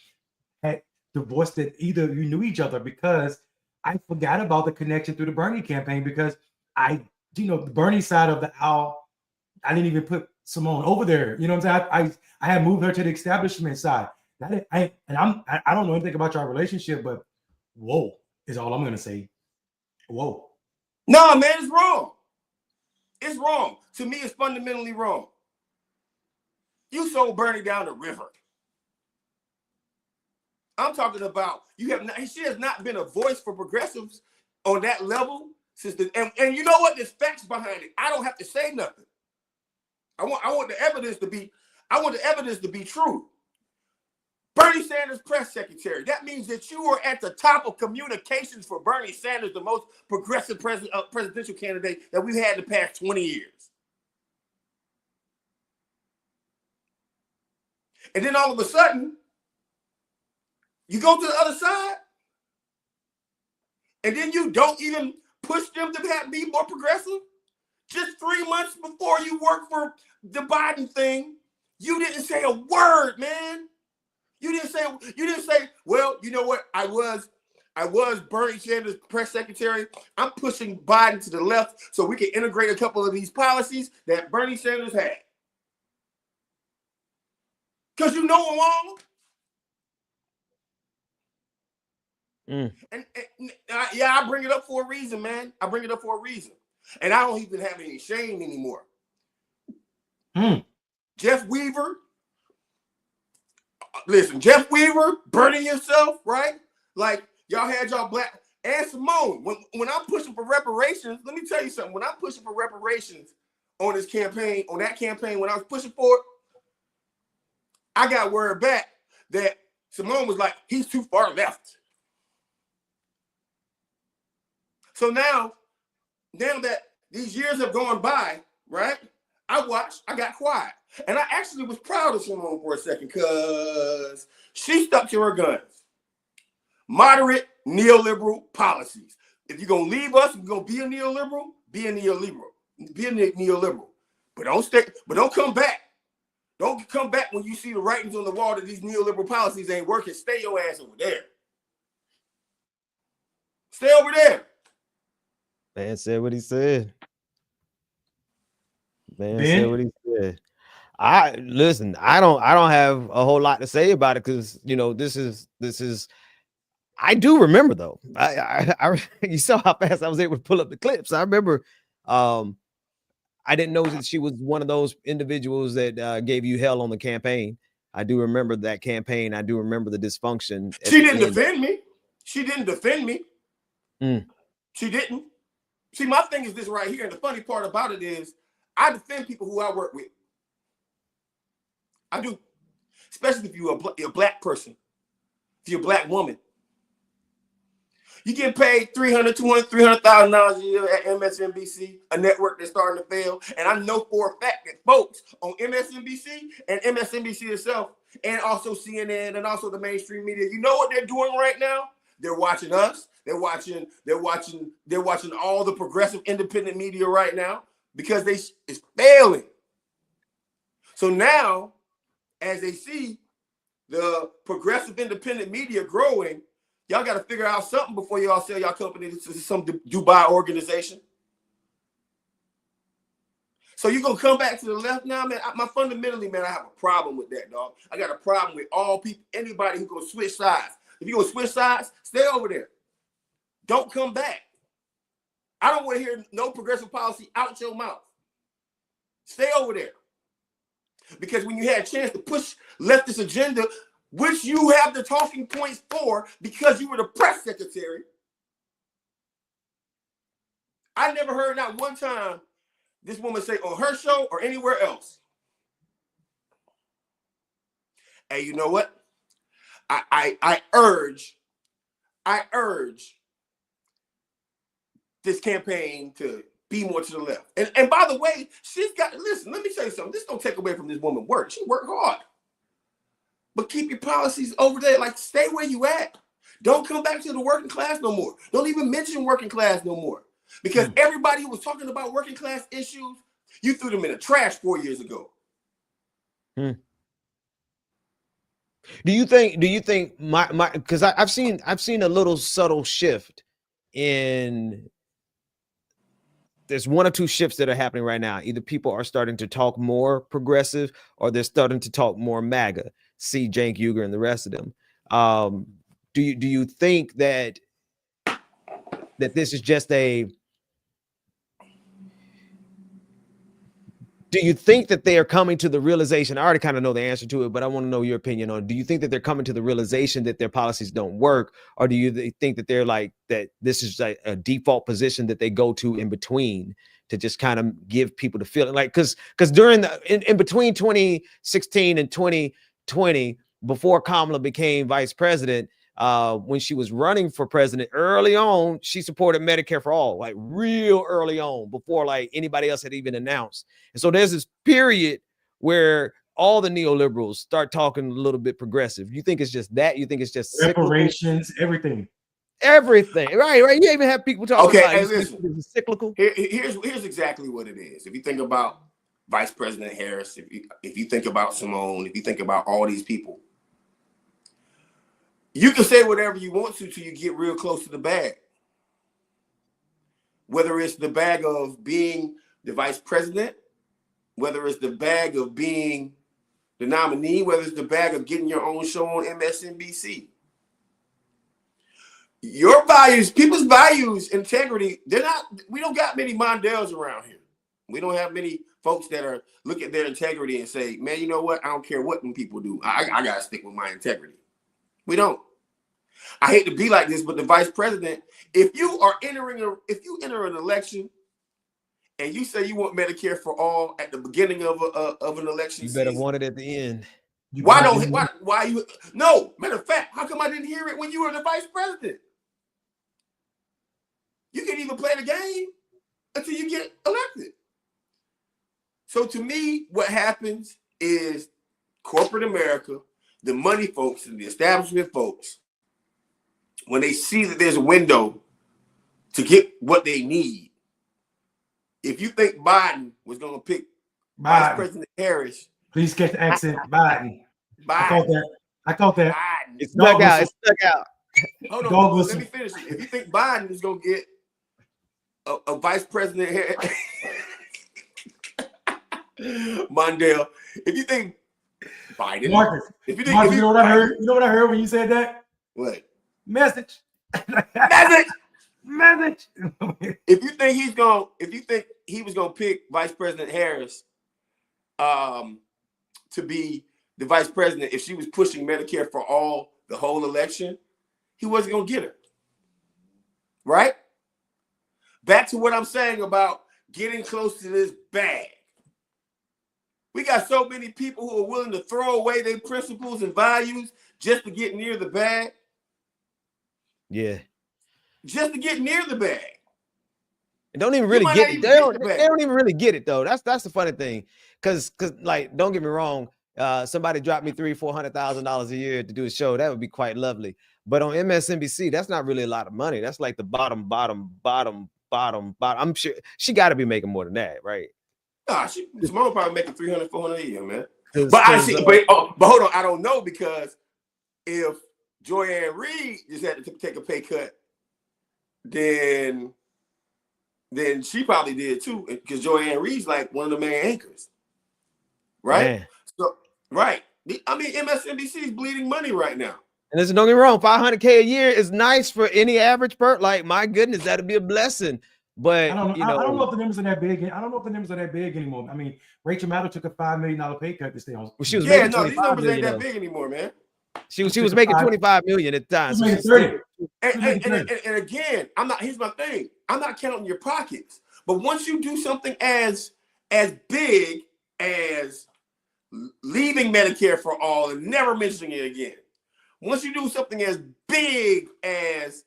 had divorced that either you knew each other, because I forgot about the connection through the Bernie campaign, because the Bernie side of the aisle, I didn't even put Simone over there. You know what I'm saying? I had moved her to the establishment side. I don't know anything about your relationship, but whoa is all I'm gonna say. Whoa. No, man, it's wrong. It's wrong. To me, it's fundamentally wrong. You sold Bernie down the river. I'm talking about she has not been a voice for progressives on that level since and you know what? There's facts behind it. I don't have to say nothing. I want the evidence to be true. Bernie Sanders press secretary. That means that you were at the top of communications for Bernie Sanders, the most progressive presidential candidate that we've had in the past 20 years. And then all of a sudden, you go to the other side, and then you don't even push them to be more progressive. Just 3 months before you worked for the Biden thing, you didn't say a word, man. You didn't say, well, you know what? I was Bernie Sanders press secretary. I'm pushing Biden to the left so we can integrate a couple of these policies that Bernie Sanders had. Because you know them all. And I bring it up for a reason, man. I bring it up for a reason. And I don't even have any shame anymore. Jeff Weaver. Listen, Jeff Weaver, burning yourself, right? Like, y'all had y'all black. And Simone, when I'm pushing for reparations, let me tell you something. When I'm pushing for reparations on this campaign, when I was pushing for it, I got word back that Simone was like, he's too far left. So now that these years have gone by, right? I got quiet. And I actually was proud of Simone for a second because she stuck to her guns. Moderate neoliberal policies. If you're going to leave us, you're going to be a neoliberal, be a neoliberal. Be a neoliberal. But don't come back. Don't come back when you see the writings on the wall that these neoliberal policies ain't working. Stay your ass over there. Stay over there. Man said what he said. Man said what he said. I don't have a whole lot to say about it because this is I do remember though. I you saw how fast I was able to pull up the clips. I remember I didn't know that she was one of those individuals that gave you hell on the campaign. I do remember that campaign. I do remember the dysfunction. She didn't defend me. She didn't defend me. She didn't. See, my thing is this right here, and the funny part about it is I defend people who I work with. I do, especially if you're a black person, if you're a black woman. You get paid $300,000, $200,000, $300,000 a year at MSNBC, a network that's starting to fail. And I know for a fact that folks on MSNBC and MSNBC itself, and also CNN and also the mainstream media, you know what they're doing right now? They're watching us. They're watching all the progressive independent media right now because it's failing. So now, as they see the progressive independent media growing, y'all got to figure out something before y'all sell y'all company to some Dubai organization. So you're going to come back to the left now, man? Fundamentally, man, I have a problem with that, dog. I got a problem with all people, anybody who's going to switch sides. If you're going to switch sides, stay over there. Don't come back. I don't want to hear no progressive policy out your mouth. Stay over there. Because when you had a chance to push leftist agenda, which you have the talking points for because you were the press secretary, I never heard not one time this woman say on her show or anywhere else, hey, you know what? I urge this campaign to be more to the left. And by the way, listen, let me tell you something. This don't take away from this woman's work. She worked hard. But keep your policies over there. Like, stay where you at. Don't come back to the working class no more. Don't even mention working class no more. Because everybody who was talking about working class issues, you threw them in the trash 4 years ago. Do you think because I've seen a little subtle shift in, there's one or two shifts that are happening right now. Either people are starting to talk more progressive or they're starting to talk more MAGA. See Cenk Uygur and the rest of them. Do you think that this is just a, do you think that they are coming to the realization? I already kind of know the answer to it, but I want to know your opinion on, do you think that they're coming to the realization that their policies don't work? Or do you think that they're like, that this is like a default position that they go to in between to just kind of give people the feeling like, because during in between 2016 and 2020, before Kamala became vice president, when she was running for president early on, she supported Medicare for all, like real early on, before like anybody else had even announced. And so there's this period where all the neoliberals start talking a little bit progressive. You think it's just that? You think it's just reparations, cyclical? Everything, right? You even have people talking about, hey, listen, it's cyclical. Here's exactly what it is. If you think about Vice President Harris, if you think about Simone, if you think about all these people, you can say whatever you want to till you get real close to the bag. Whether it's the bag of being the vice president, whether it's the bag of being the nominee, whether it's the bag of getting your own show on MSNBC. Your values, people's values, integrity, we don't got many Mondales around here. We don't have many folks that look at their integrity and say, man, you know what? I don't care what them people do. I got to stick with my integrity. We don't. I hate to be like this, but the vice president, if you enter an election and you say you want Medicare for all at the beginning of an election, you better want it at the end. Why you? No, matter of fact, how come I didn't hear it when you were the vice president? You can't even play the game until you get elected. So to me, what happens is corporate America, the money folks and the establishment folks, when they see that there's a window to get what they need, if you think Biden was going to pick Vice President Harris, please get the accent, Biden. I caught that. Biden. It's stuck out. Hold on, let me finish it. If you think Biden is going to get a Vice President Harris, Mondale, if you think Biden, Marcus, you know what I heard? You know what I heard when you said that? What? Message. If you think he was gonna pick Vice President Harris to be the vice president, if she was pushing Medicare for all the whole election, he wasn't gonna get her. right? Back to what I'm saying about getting close to this bag. We got so many people who are willing to throw away their principles and values just to get near the bag. Yeah. Just to get near the bag. And don't even really get it. They don't even really get it though. That's the funny thing. Cause like, don't get me wrong. Somebody dropped me $300,000-$400,000 a year to do a show. That would be quite lovely. But on MSNBC, that's not really a lot of money. That's like the bottom. I'm sure she got to be making more than that, right? Nah, Simone probably making $300,000-$400,000 a year, man. But hold on, I don't know, because if Joy-Ann Reid just had to take a pay cut, then she probably did too, because Joy-Ann Reid's like one of the main anchors, right? Man. So, right. I mean, MSNBC is bleeding money right now. And listen, don't get me wrong, $500K a year is nice for any average person. Like, my goodness, that'd be a blessing. But I don't know if the numbers are that big. I don't know if the numbers are that big anymore. I mean, Rachel Maddow took a $5 million pay cut to stay on. Well, she was these numbers ain't that big anymore, man. She was making $25 million at the time. She was making 30. And again, here's my thing. I'm not counting your pockets. But once you do something as big as leaving Medicare for all and never mentioning it again, once you do something as big as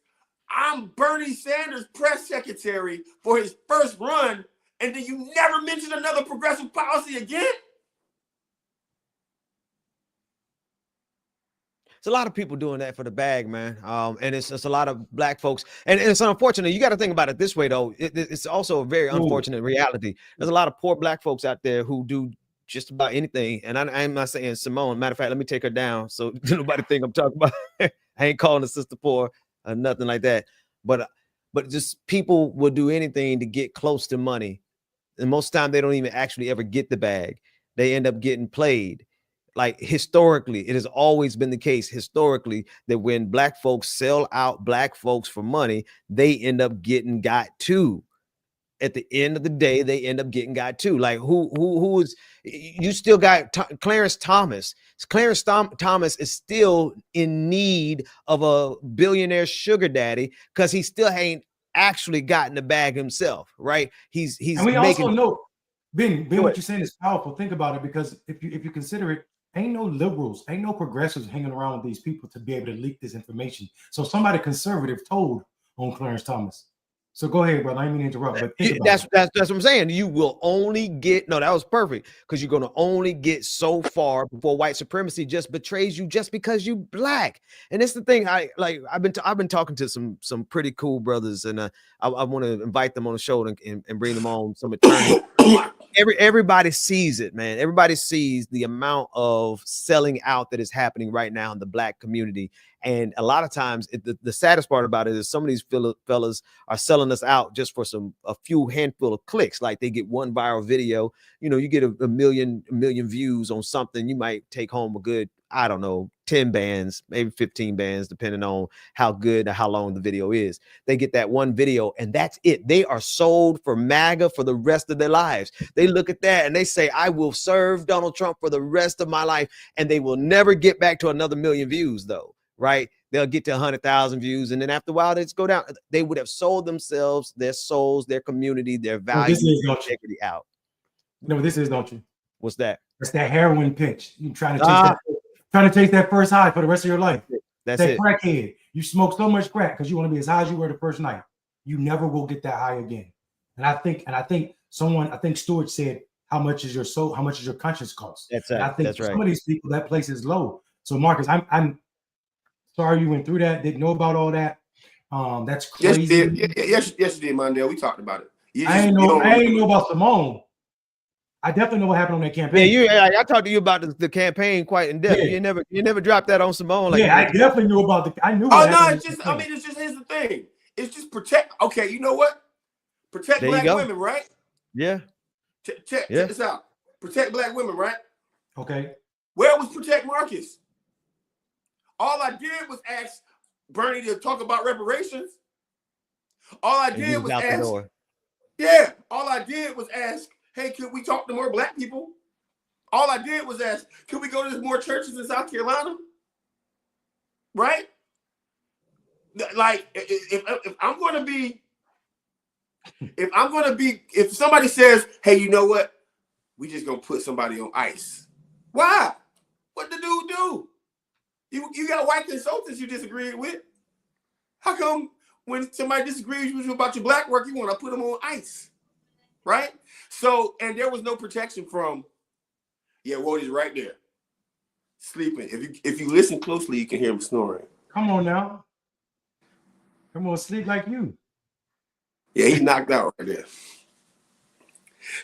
I'm Bernie Sanders' press secretary for his first run, and then you never mention another progressive policy again? It's a lot of people doing that for the bag, man. And it's a lot of black folks. And it's unfortunate. You got to think about it this way, though. It's also a very unfortunate reality. There's a lot of poor black folks out there who do just about anything. And I'm not saying Simone. Matter of fact, let me take her down so nobody think I'm talking about her. I ain't calling the sister poor or nothing like that. But just people will do anything to get close to money. And most of the time, they don't even actually ever get the bag. They end up getting played. Like, historically, it has always been the case historically that when black folks sell out black folks for money, they end up getting got too. At the end of the day, they end up getting got too. Like, who is, you still got Clarence Thomas. Clarence Thomas is still in need of a billionaire sugar daddy because he still ain't actually gotten the bag himself, right? He's and we also know, Ben, what you're saying is powerful. Think about it, because if you consider it, ain't no liberals, ain't no progressives hanging around with these people to be able to leak this information. So somebody conservative told on Clarence Thomas. So go ahead, brother. I didn't mean to interrupt, but that's what I'm saying. You will only get, no, that was perfect, because you're going to only get so far before white supremacy just betrays you just because you black. And it's the thing. I've been talking to some pretty cool brothers, and I want to invite them on the show and bring them on some attorneys. Everybody sees it, man. Everybody sees the amount of selling out that is happening right now in the black community. And a lot of times, the saddest part about it is some of these fellas are selling us out just for a few handful of clicks. Like, they get one viral video. You know, you get a million views on something, you might take home a good, I don't know, 10 bands, maybe 15 bands, depending on how good or how long the video is. They get that one video and that's it. They are sold for MAGA for the rest of their lives. They look at that and they say, I will serve Donald Trump for the rest of my life. And they will never get back to another million views, though, right? They'll get to 100,000 views. And then after a while, they just go down. They would have sold themselves, their souls, their community, their values, their integrity out. No, this is, don't you? What's that? It's that heroin pitch. You trying to chase that first high for the rest of your life. That's that it. Crackhead. You smoke so much crack because you want to be as high as you were the first night. You never will get that high again. And I think Stewart said, how much is your soul? How much is your conscience cost? That's right. And I think that's right. Some of these people, that place is low. So Marcus, I'm sorry you went through that. Didn't know about all that. That's crazy. Yes, you did, Mondale. We talked about it. I ain't know about Simone. I definitely know what happened on that campaign. Yeah, I talked to you about the campaign quite in depth. Yeah. You never dropped that on Simone. Like, yeah, I definitely knew about I knew. Oh no, it's just. I mean, it's just. Here's the thing. It's just protect. Okay, you know what? Protect black women, right? Yeah. Check this out. Protect black women, right? Okay. Where was Protect Marcus? All I did was ask Bernie to talk about reparations. All I did was ask. Yeah, all I did was ask, hey, could we talk to more black people? All I did was ask, could we go to more churches in South Carolina? Right? like if I'm going to be, if somebody says, hey, you know what? We just gonna put somebody on ice. Why? What the dude do? You got white consultants you disagreed with. How come when somebody disagrees with you about your black work, you want to put them on ice? Right? So, and there was no protection from, yeah, Wodie's right there, sleeping. If you listen closely, you can hear him snoring. Come on now. Come on, sleep like you. Yeah, he's knocked out right there.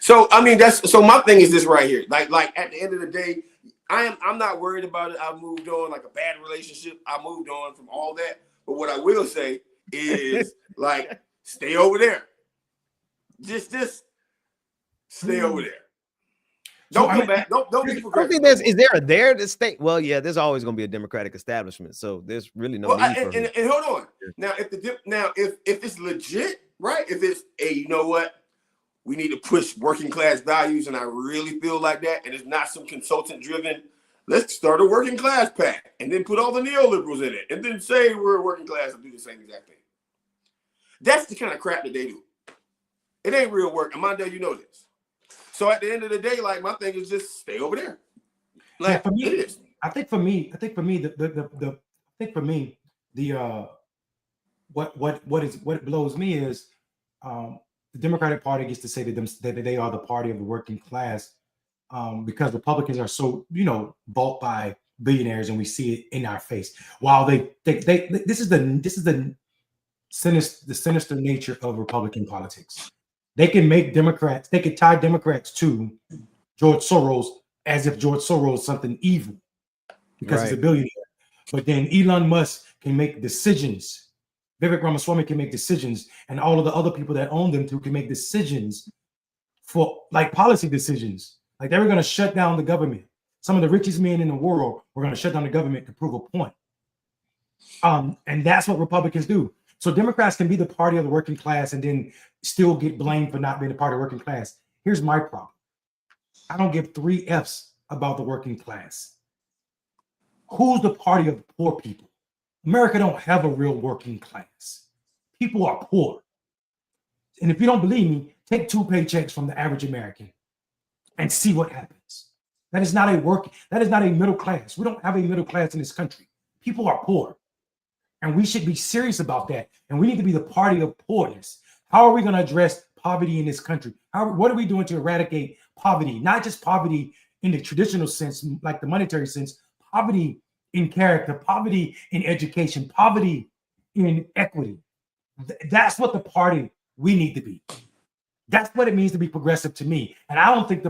So I mean, so my thing is this right here. Like at the end of the day, I'm not worried about it. I moved on, like a bad relationship. I moved on from all that. But what I will say is like, stay over there. Just stay over there. Don't come back. Don't be progressive. I think is there a there to stay? Well, yeah, there's always going to be a Democratic establishment, so there's really no need for it. And hold on. Now, if it's legit, right? If it's you know what, we need to push working class values, and I really feel like that, and it's not some consultant driven. Let's start a working class pact, and then put all the neoliberals in it, and then say we're working class and do the same exact thing. That's the kind of crap that they do. It ain't real work. Amanda, you know this. So at the end of the day, like my thing is just stay over there. Like yeah, for me, it is. I think for me, what blows me is the Democratic Party gets to say to them that they are the party of the working class because Republicans are so bought by billionaires, and we see it in our face. While this is the sinister nature of Republican politics. They can make Democrats, they can tie Democrats to George Soros as if George Soros is something evil because he's a billionaire. But then Elon Musk can make decisions. Vivek Ramaswamy can make decisions, and all of the other people that own them too can make decisions for like policy decisions. Like they were going to shut down the government. Some of the richest men in the world were going to shut down the government to prove a point. And that's what Republicans do. So Democrats can be the party of the working class and then still get blamed for not being a part of the working class. Here's my problem. I don't give 3 F's about the working class. Who's the party of the poor people? America don't have a real working class. People are poor. And if you don't believe me, take 2 paychecks from the average American and see what happens. That is not a middle class. We don't have a middle class in this country. People are poor. And we should be serious about that. And we need to be the party of poorness. How are we going to address poverty in this country? What are we doing to eradicate poverty? Not just poverty in the traditional sense, like the monetary sense, poverty in character, poverty in education, poverty in equity. That's what the party we need to be. That's what it means to be progressive to me. And I don't think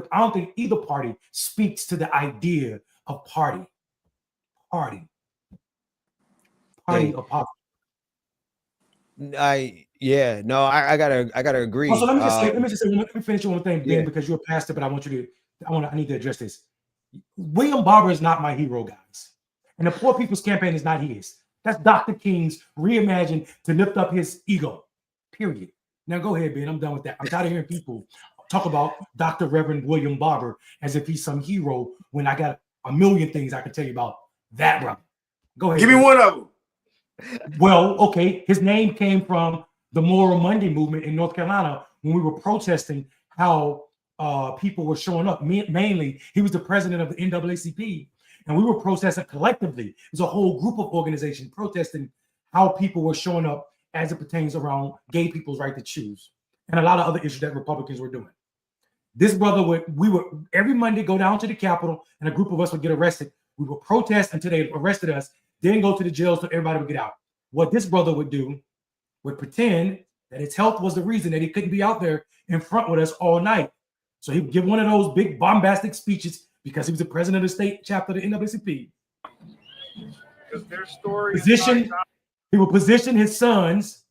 either party speaks to the idea of party of poverty. I gotta agree. Also, let me finish one thing, Ben, because you're a pastor, but I need to address this. William Barber is not my hero, guys. And the Poor People's Campaign is not his. That's Dr. King's reimagined to lift up his ego, period. Now go ahead, Ben. I'm done with that. I'm tired of hearing people talk about Dr. Reverend William Barber as if he's some hero when I got a million things I can tell you about that brother. Go ahead. Give me one of them. Well, okay. His name came from the Moral Monday movement in North Carolina when we were protesting how people were showing up. Mainly, he was the president of the NAACP, and we were protesting collectively. It was a whole group of organizations protesting how people were showing up as it pertains around gay people's right to choose and a lot of other issues that Republicans were doing. This brother we would every Monday go down to the Capitol, and a group of us would get arrested. We would protest until they arrested us, then go to the jail so everybody would get out. What this brother would do would pretend that his health was the reason that he couldn't be out there in front with us all night. So he would give one of those big bombastic speeches because he was the president of the state chapter of the NAACP. Because their story he would position his sons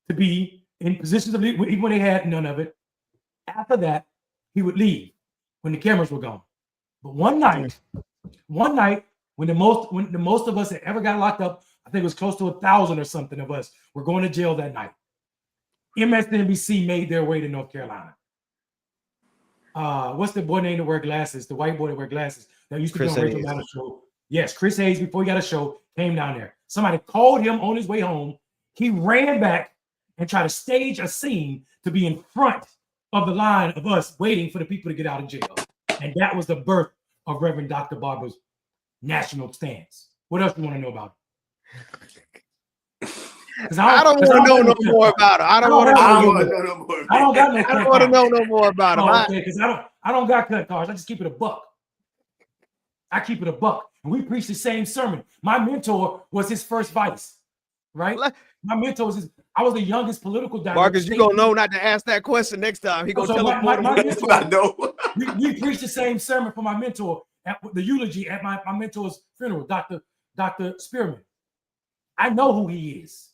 to be in positions of even when they had none of it. After that, he would leave when the cameras were gone. But one night, when the most of us that ever got locked up, I think it was close to 1,000 or something of us were going to jail that night. MSNBC made their way to North Carolina. What's the boy name that wear glasses? The white boy that wear glasses that used to be on Rachel Maddow's show. Yes, Chris Hayes, before he got a show, came down there. Somebody called him on his way home. He ran back and tried to stage a scene to be in front of the line of us waiting for the people to get out of jail. And that was the birth of Reverend Dr. Barber's national stance. What else do you want to know about it? I don't want to know no more about it. I don't want to know no more. I don't got no. I don't want to know no more about it. Oh, okay, because I don't got cut cards. I just keep it a buck. I keep it a buck. And we preach the same sermon. My mentor was his first vice, right? My mentor was I was the youngest political director. Marcus, you gonna know not to ask that question next time. He gonna tell us more than mentor, I know. we preached the same sermon for my mentor at the eulogy at my mentor's funeral, Dr. Spearman. I know who he is.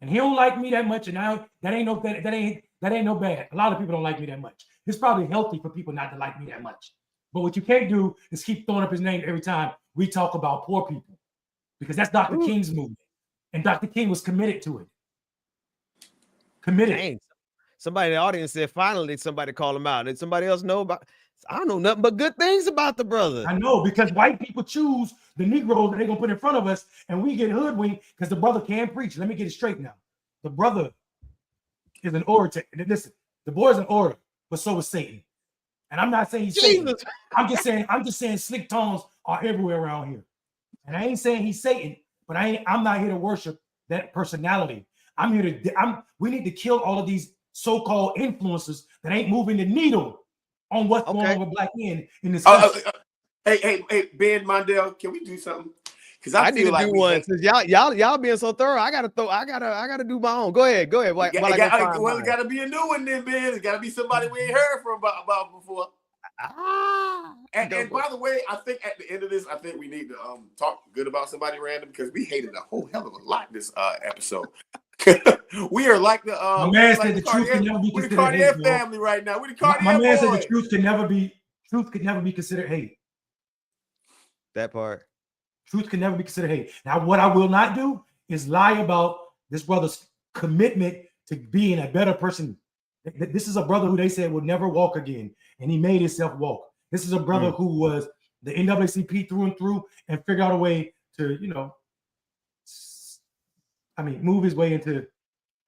And he don't like me that much, and now that ain't no bad. A lot of people don't like me that much. It's probably healthy for people not to like me that much. But what you can't do is keep throwing up his name every time we talk about poor people, because that's Dr. King's movement, and Dr. King was committed to it. Committed. Dang. Somebody in the audience said finally somebody call him out. Did somebody else know about? I don't know nothing but good things about the brother. I know, because white people choose the Negroes that they're gonna put in front of us, and we get hoodwinked because the brother can't preach. Let me get it straight now. The brother is an orator. Listen, the boy is an orator, but so is Satan. And I'm not saying he's Satan. I'm just saying slick tones are everywhere around here. And I ain't saying he's Satan, but I'm not here to worship that personality. I'm here to we need to kill all of these so-called influencers that ain't moving the needle on what's going on with black men in this country. Hey, Ben Mondale, can we do something? Because I need to do one. Since y'all being so thorough, I gotta do my own. Go ahead. It gotta be a new one then, Ben. It gotta be somebody we ain't heard from about before. And by the way, I think at the end of this, I think we need to talk good about somebody random, because we hated a whole hell of a lot this episode. We are like the my man said the truth can never be considered hate. Family right now. We the Cartier my man boys. said the truth could never be considered hate. That part. Truth can never be considered hate. Now, what I will not do is lie about this brother's commitment to being a better person. This is a brother who they said would never walk again, and he made himself walk. This is a brother who was the NAACP through and through, and figured out a way to, move his way into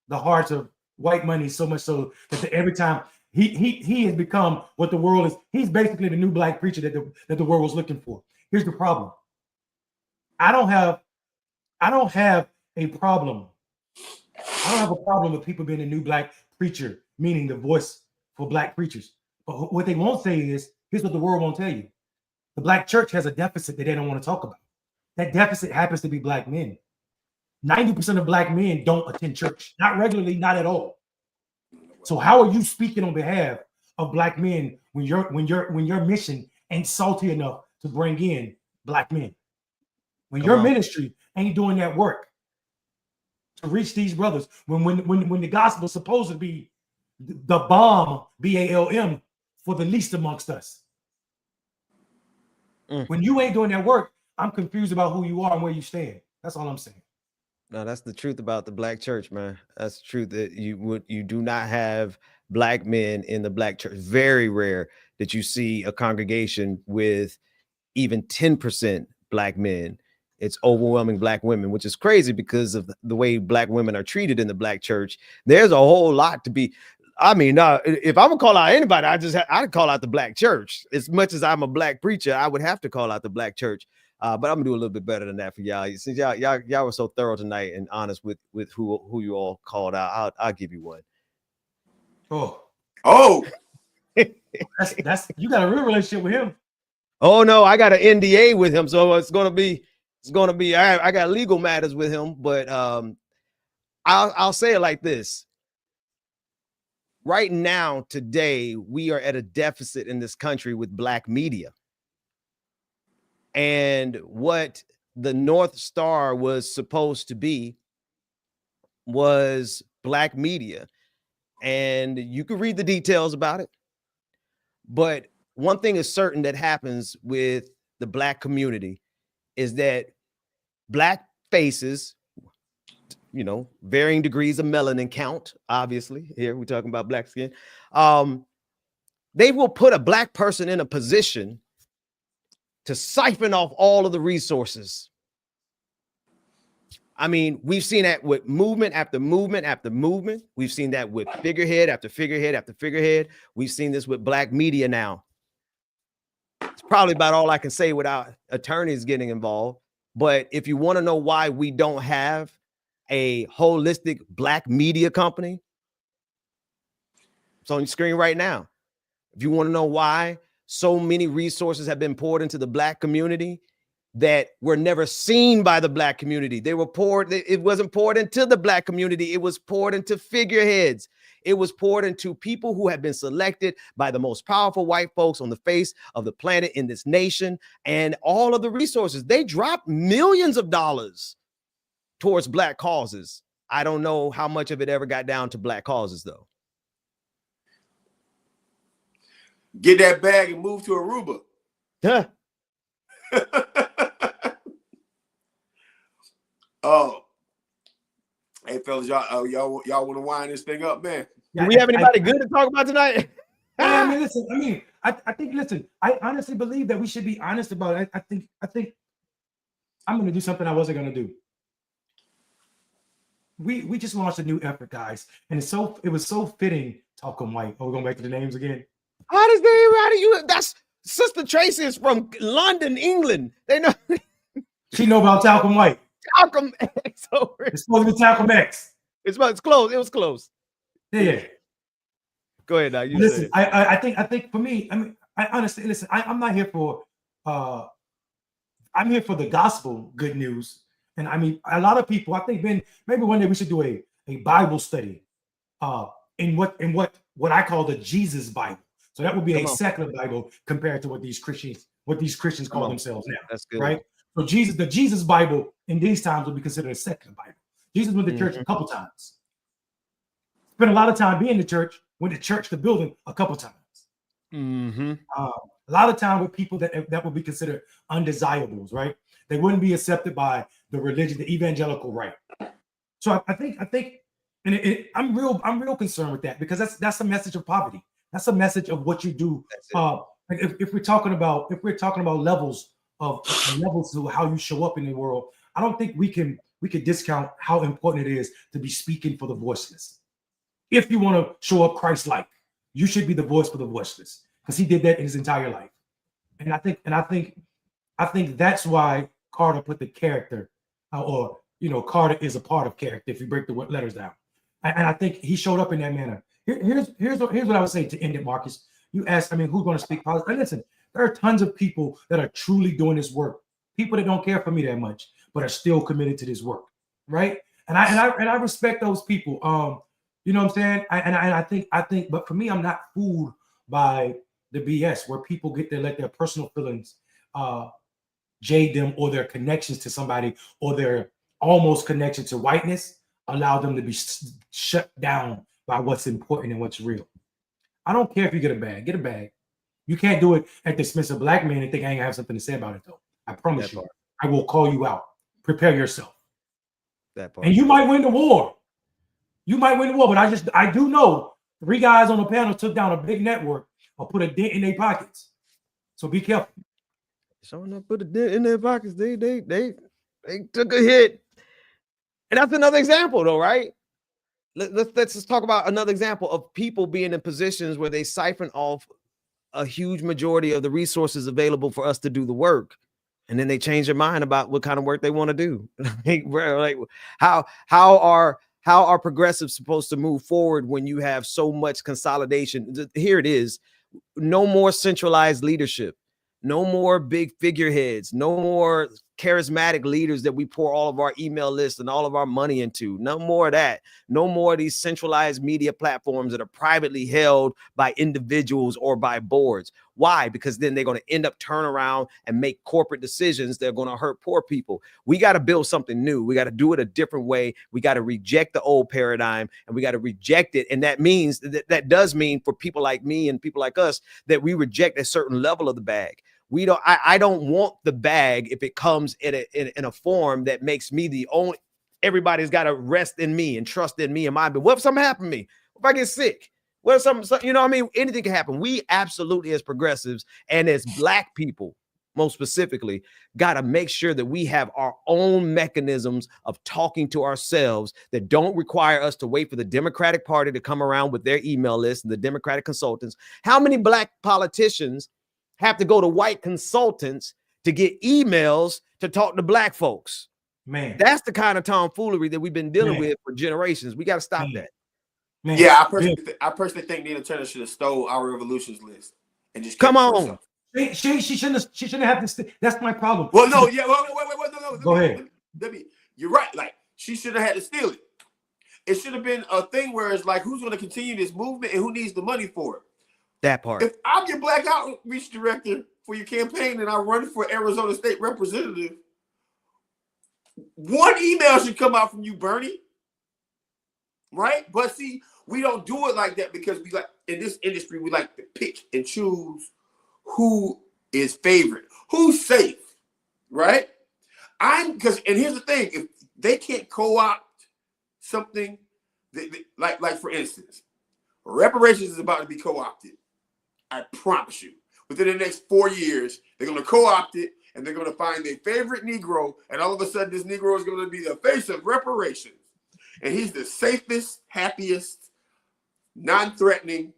the hearts of white money, so much so that every time he has become what the world is. He's basically the new black preacher that the world was looking for. Here's the problem. I don't have a problem. I don't have a problem with people being a new black preacher, meaning the voice for black preachers. But what they won't say is, here's what the world won't tell you. The black church has a deficit that they don't want to talk about. That deficit happens to be black men. 90% of black men don't attend church, not regularly, not at all. So how are you speaking on behalf of black men when your mission ain't salty enough to bring in black men? When your ministry ain't doing that work to reach these brothers, when the gospel is supposed to be the balm, BALM, for the least amongst us. When you ain't doing that work, I'm confused about who you are and where you stand. That's all I'm saying. No, that's the truth about the black church, man. That's the truth, that you do not have black men in the black church. Very rare that you see a congregation with even 10% black men. It's overwhelming black women, which is crazy because of the way black women are treated in the black church. There's a whole lot to be. If I'm gonna call out anybody, I'd call out the black church. As much as I'm a black preacher, I would have to call out the black church. But I'm gonna do a little bit better than that for y'all. Since y'all were so thorough tonight and honest with who you all called out, I'll give you one. Oh, that's you got a real relationship with him. Oh no, I got an NDA with him, so it's gonna be. I got legal matters with him, but I'll say it like this. Right now, today, we are at a deficit in this country with black media. And what the North Star was supposed to be was black media. And you can read the details about it. But one thing is certain that happens with the black community is that black faces, varying degrees of melanin count, obviously. Here we're talking about black skin. They will put a black person in a position to siphon off all of the resources I mean, we've seen that with movement after movement after movement. We've seen that with figurehead after figurehead after figurehead. We've seen this with black media now. It's probably about all I can say without attorneys getting involved. But if you want to know why we don't have a holistic black media company, it's on your screen right now. If you want to know why so many resources have been poured into the black community that were never seen by the black community, they were poured, it wasn't poured into the black community, it was poured into figureheads. It was poured into people who have been selected by the most powerful white folks on the face of the planet in this nation, and all of the resources. They dropped millions of dollars towards black causes. I don't know how much of it ever got down to black causes, though. Get that bag and move to Aruba. Huh. Oh, hey fellas, y'all want to wind this thing up, man? Do we have anybody good to talk about tonight? I mean, listen. I think. Listen, I honestly believe that we should be honest about it. I think I'm going to do something I wasn't going to do. We just launched a new effort, guys, and it was so fitting. Talcum White. Oh, we're going back to the names again. How do you? That's Sister Tracy is from London, England. They know. She know about Talcum White. Talcum X. It's supposed to be Talcum X. It's close. It was close. Yeah. Go ahead now. You listen. I think for me, I mean, I honestly listen. I'm not here for. I'm here for the gospel good news, and I mean, a lot of people. I think maybe one day we should do a Bible study, in what I call the Jesus Bible. So that would be a secular Bible compared to what these Christians call themselves now. That's good, right? So the Jesus Bible in these times would be considered a secular Bible. Jesus went to church a couple times. Spent a lot of time being in the church. Went to church, the building, a couple times. A lot of time with people that would be considered undesirables, right? They wouldn't be accepted by the religion, the evangelical right. So I think, and I'm real concerned with that, because that's a message of poverty. That's a message of what you do. If we're talking about levels to how you show up in the world, I don't think we can discount how important it is to be speaking for the voiceless. If you want to show up Christ-like, you should be the voice for the voiceless, because he did that in his entire life. And I think that's why Carter put the character, Carter is a part of character if you break the letters down. And I think he showed up in that manner. Here's what I would say to end it, Marcus. You asked, who's going to speak politics? And listen, there are tons of people that are truly doing this work. People that don't care for me that much, but are still committed to this work, right? And I respect those people. You know what I'm saying? I think, but for me, I'm not fooled by the BS where people let their personal feelings jade them, or their connections to somebody, or their almost connection to whiteness allow them to be shut down by what's important and what's real. I don't care if you get a bag. Get a bag. You can't do it at the expense of black men and think I ain't gonna have something to say about it, though. I promise you. I will call you out. Prepare yourself. That part. And you might win the war. But I do know 3 guys on the panel took down a big network or put a dent in their pockets. So be careful. Showing up, put a dent in their pockets. They took a hit. And that's another example, though, right? Let's just talk about another example of people being in positions where they siphon off a huge majority of the resources available for us to do the work, and then they change their mind about what kind of work they want to do. Like, how are progressives supposed to move forward when you have so much consolidation? Here it is: no more centralized leadership, no more big figureheads, no more charismatic leaders that we pour all of our email lists and all of our money into. No more of that. No more of these centralized media platforms that are privately held by individuals or by boards. Why? Because then they're going to end up turn around and make corporate decisions that are going to hurt poor people. We got to build something new. We got to do it a different way. We got to reject the old paradigm, and we got to reject it. And that means that does mean for people like me and people like us that we reject a certain level of the bag. I don't want the bag if it comes in a form that makes me the only. Everybody's got to rest in me and trust in me and my. But what if something happened to me? If I get sick? What if something, anything can happen. We absolutely, as progressives and as black people, most specifically, got to make sure that we have our own mechanisms of talking to ourselves that don't require us to wait for the Democratic Party to come around with their email list and the Democratic consultants. How many black politicians have to go to white consultants to get emails to talk to black folks? Man, that's the kind of tomfoolery that we've been dealing with for generations. We got to stop that. Man. Yeah, I personally think Nina Turner should have stole our revolutions list and just come on. She shouldn't have to. That's my problem. Well, no, yeah, wait, no. Go ahead. You're right. Like, she should have had to steal it. It should have been a thing where it's like, who's going to continue this movement and who needs the money for it? That part. If I'm your black outreach director for your campaign and I run for Arizona State Representative, one email should come out from you, Bernie. Right? But see, we don't do it like that because we like, in this industry, we like to pick and choose who is favorite, who's safe, right? And here's the thing: if they can't co-opt something, like for instance, reparations is about to be co-opted. I promise you, within the next 4 years, they're going to co-opt it, and they're going to find their favorite Negro, and all of a sudden, this Negro is going to be the face of reparations, and he's the safest, happiest, non-threatening.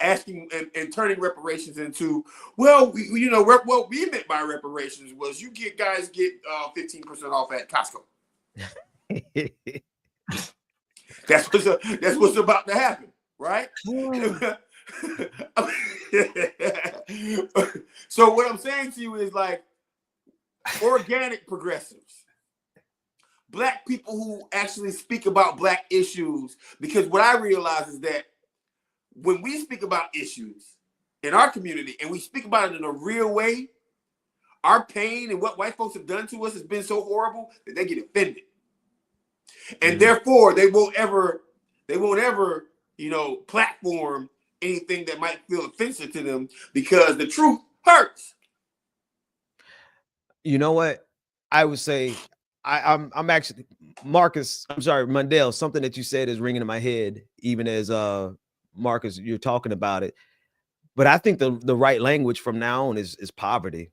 Asking and turning reparations into, what we meant by reparations was you guys get 15% off at Costco. That's what's about to happen, right? So what I'm saying to you is like organic progressives, black people who actually speak about black issues, because what I realize is that when we speak about issues in our community and we speak about it in a real way, our pain and what white folks have done to us has been so horrible that they get offended. And therefore they won't ever, platform anything that might feel offensive to them because the truth hurts. You know what? I would say I'm actually Mundell, something that you said is ringing in my head, even as Marcus, you're talking about it, but I think the right language from now on is poverty.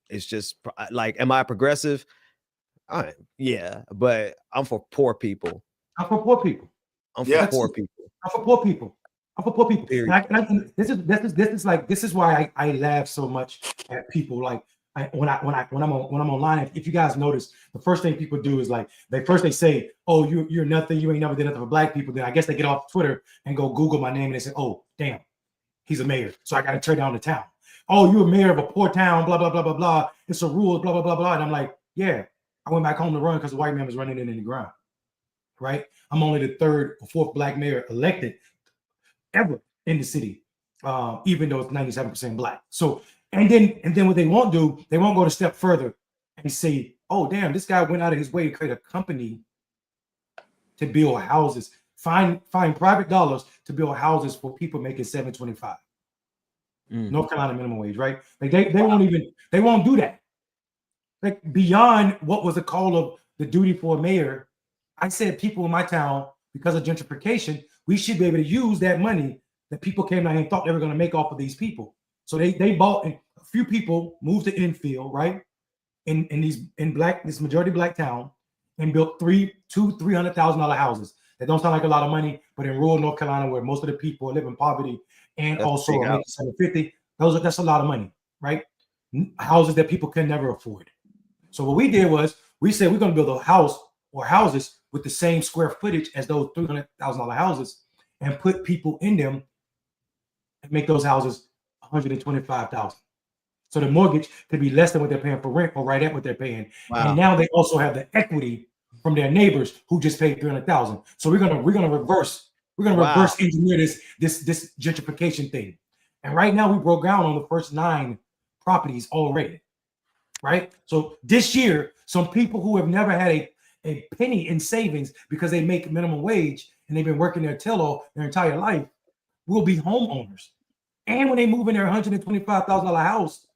It's just like, am I progressive? Yeah, but I'm for poor people. I'm for poor people. I'm for poor people. I'm for poor people. I'm for poor people. This is why I laugh so much at people. Like when I'm online, if you guys notice, the first thing people do is like they say, "Oh, you're nothing. You ain't never did nothing for black people." Then I guess they get off Twitter and go Google my name and they say, "Oh, damn, he's a mayor, so I got to tear down the town." "Oh, you're a mayor of a poor town, blah blah blah blah blah. It's a rule, blah blah blah blah." And I'm like, yeah, I went back home to run because the white man was running it in the ground. Right? I'm only the third or fourth black mayor elected ever in the city, even though it's 97% black. So. And then what they won't do, they won't go a step further and say, "Oh, damn, this guy went out of his way to create a company to build houses, find private dollars to build houses for people making $7.25." North Carolina minimum wage, right? Like they won't do that. Like beyond what was the call of the duty for a mayor, I said people in my town, because of gentrification, we should be able to use that money that people came down here and thought they were going to make off of these people. So they bought, and a few people moved to infield, right? In this majority black town, and built $300,000 houses. That don't sound like a lot of money, but in rural North Carolina, where most of the people live in poverty and that's also are making $750, that's a lot of money, right? Houses that people can never afford. So what we did was we said we're going to build a house or houses with the same square footage as those $300,000 houses, and put people in them and make those houses $125,000. So the mortgage could be less than what they're paying for rent, or right at what they're paying. Wow. And now they also have the equity from their neighbors who just paid $300,000. So we're gonna reverse engineer this gentrification thing. And right now we broke ground on the first 9 properties already. Right. So this year, some people who have never had a penny in savings because they make minimum wage and they've been working their tail off their entire life will be homeowners. And when they move in their $125,000 house,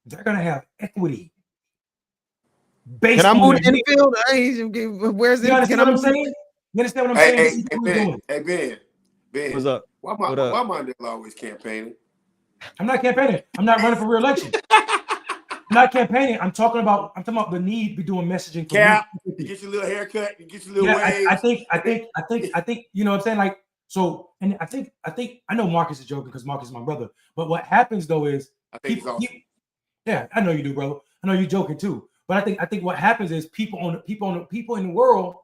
they're gonna have equity. Can I move in the field? Where's it? You understand what I'm saying? You understand what I'm saying? Ben. What's up? Why Mondale always campaigning? I'm not campaigning. I'm not running for re-election. not campaigning. I'm talking about the need to be doing messaging. For Cap, you get your little haircut, you get your little waves. I think, you know what I'm saying? Like, so, and I think, I know Marcus is joking because Marcus is my brother. But what happens though is, I think it's awesome. Yeah, I know you do, brother. I know you're joking too. But I think what happens is people in the world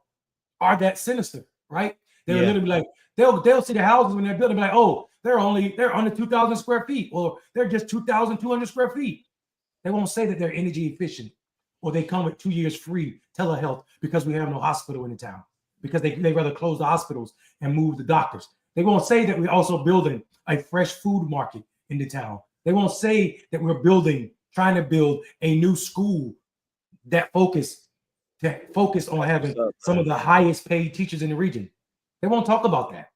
are that sinister, right? They're literally like, they'll see the houses when they're building, be like, oh, they're under 2,000 square feet, or they're just 2,200 square feet. They won't say that they're energy efficient, or they come with 2 years free telehealth because we have no hospital in the town, because they rather close the hospitals and move the doctors. They won't say that we're also building a fresh food market in the town. They won't say that we're trying to build a new school that focus on having some of the highest paid teachers in the region. They won't talk about that.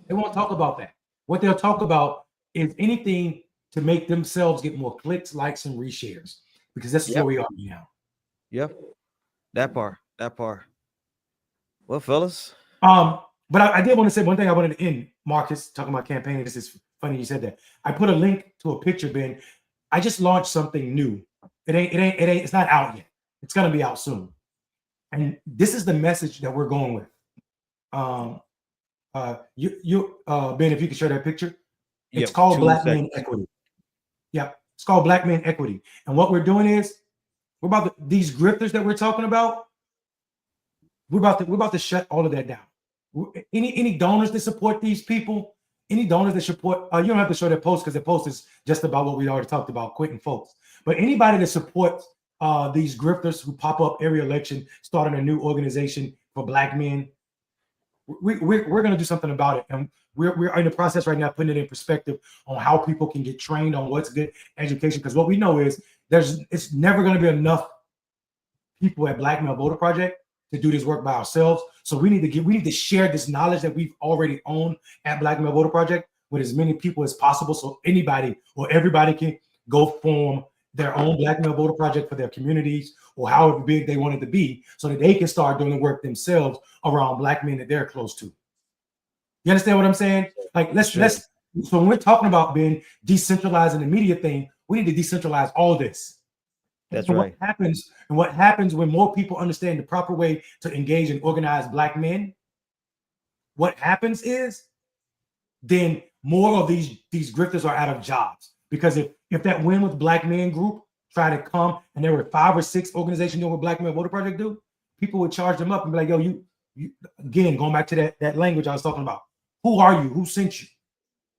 They won't talk about that. What they'll talk about is anything to make themselves get more clicks, likes, and reshares, because this is where we are now. Yep. That part. Well, fellas. But I did want to say one thing. I wanted to end, Marcus, talking about campaigning. This is funny you said that. I put a link to a picture, Ben. I just launched something new. It's not out yet. It's gonna be out soon. And this is the message that we're going with. Ben, if you could share that picture. It's called Black Men Equity. Yeah, it's called Black Men Equity. And what we're doing is these grifters that we're talking about. We're about to shut all of that down. Any donors that support these people, any donors that support, you don't have to show that post because the post is just about what we already talked about, quitting folks. But anybody that supports these grifters who pop up every election, starting a new organization for Black men, we're going to do something about it. And we're in the process right now, putting it in perspective on how people can get trained on what's good education. Because what we know is it's never going to be enough people at Black Male Voter Project to do this work by ourselves. So we need to share this knowledge that we've already owned at Black Male Voter Project with as many people as possible, so anybody or everybody can go form their own Black Male Voter Project for their communities, or however big they want it to be, so that they can start doing the work themselves around Black men that they're close to. You understand what I'm saying? Like, let's so when we're talking about being decentralizing the media thing, we need to decentralize all this. That's right. What happens when more people understand the proper way to engage and organize Black men, what happens is then more of these grifters are out of jobs. Because if that Win with Black Men group try to come and there were 5 or 6 organizations doing what Black Men Voter Project do, people would charge them up and be like, yo, you again, going back to that language I was talking about. Who are you? Who sent you?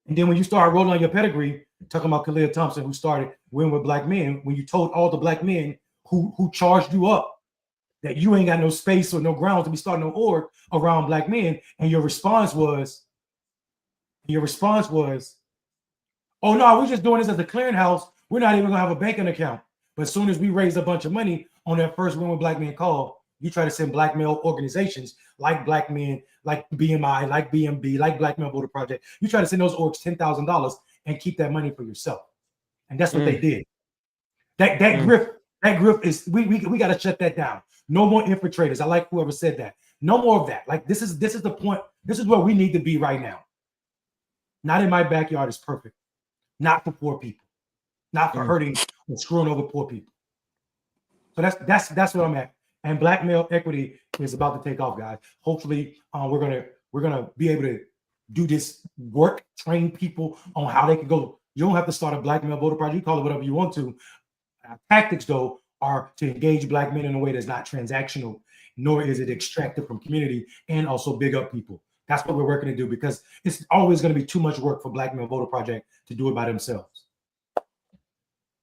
And then when you start rolling on your pedigree, talking about Khalil Thompson, who started Win with Black Men, when you told all the Black men who charged you up that you ain't got no space or no grounds to be starting no org around Black men, and your response was, oh no, we're just doing this as a clearinghouse. We're not even gonna have a banking account. But as soon as we raise a bunch of money on that first Win with Black Men call, you try to send Black male organizations like Black Men, like BMI, like BMB, like Black Male Voter Project. You try to send those orgs $10,000 and keep that money for yourself. And that's what they did. That grift is we got to shut that down. No more infiltrators. I like whoever said that. No more of that. Like this is the point. This is where we need to be right now. Not in my backyard is perfect. Not for poor people. Not for hurting and screwing over poor people. So that's where I'm at. And Black Male Equity is about to take off, guys. Hopefully, we're gonna be able to do this work, train people on how they can go. You don't have to start a Black Male Voter Project. You call it whatever you want to. Our tactics, though, are to engage Black men in a way that's not transactional, nor is it extractive from community, and also big up people. That's what we're working to do, because it's always going to be too much work for Black Male Voter Project to do it by themselves.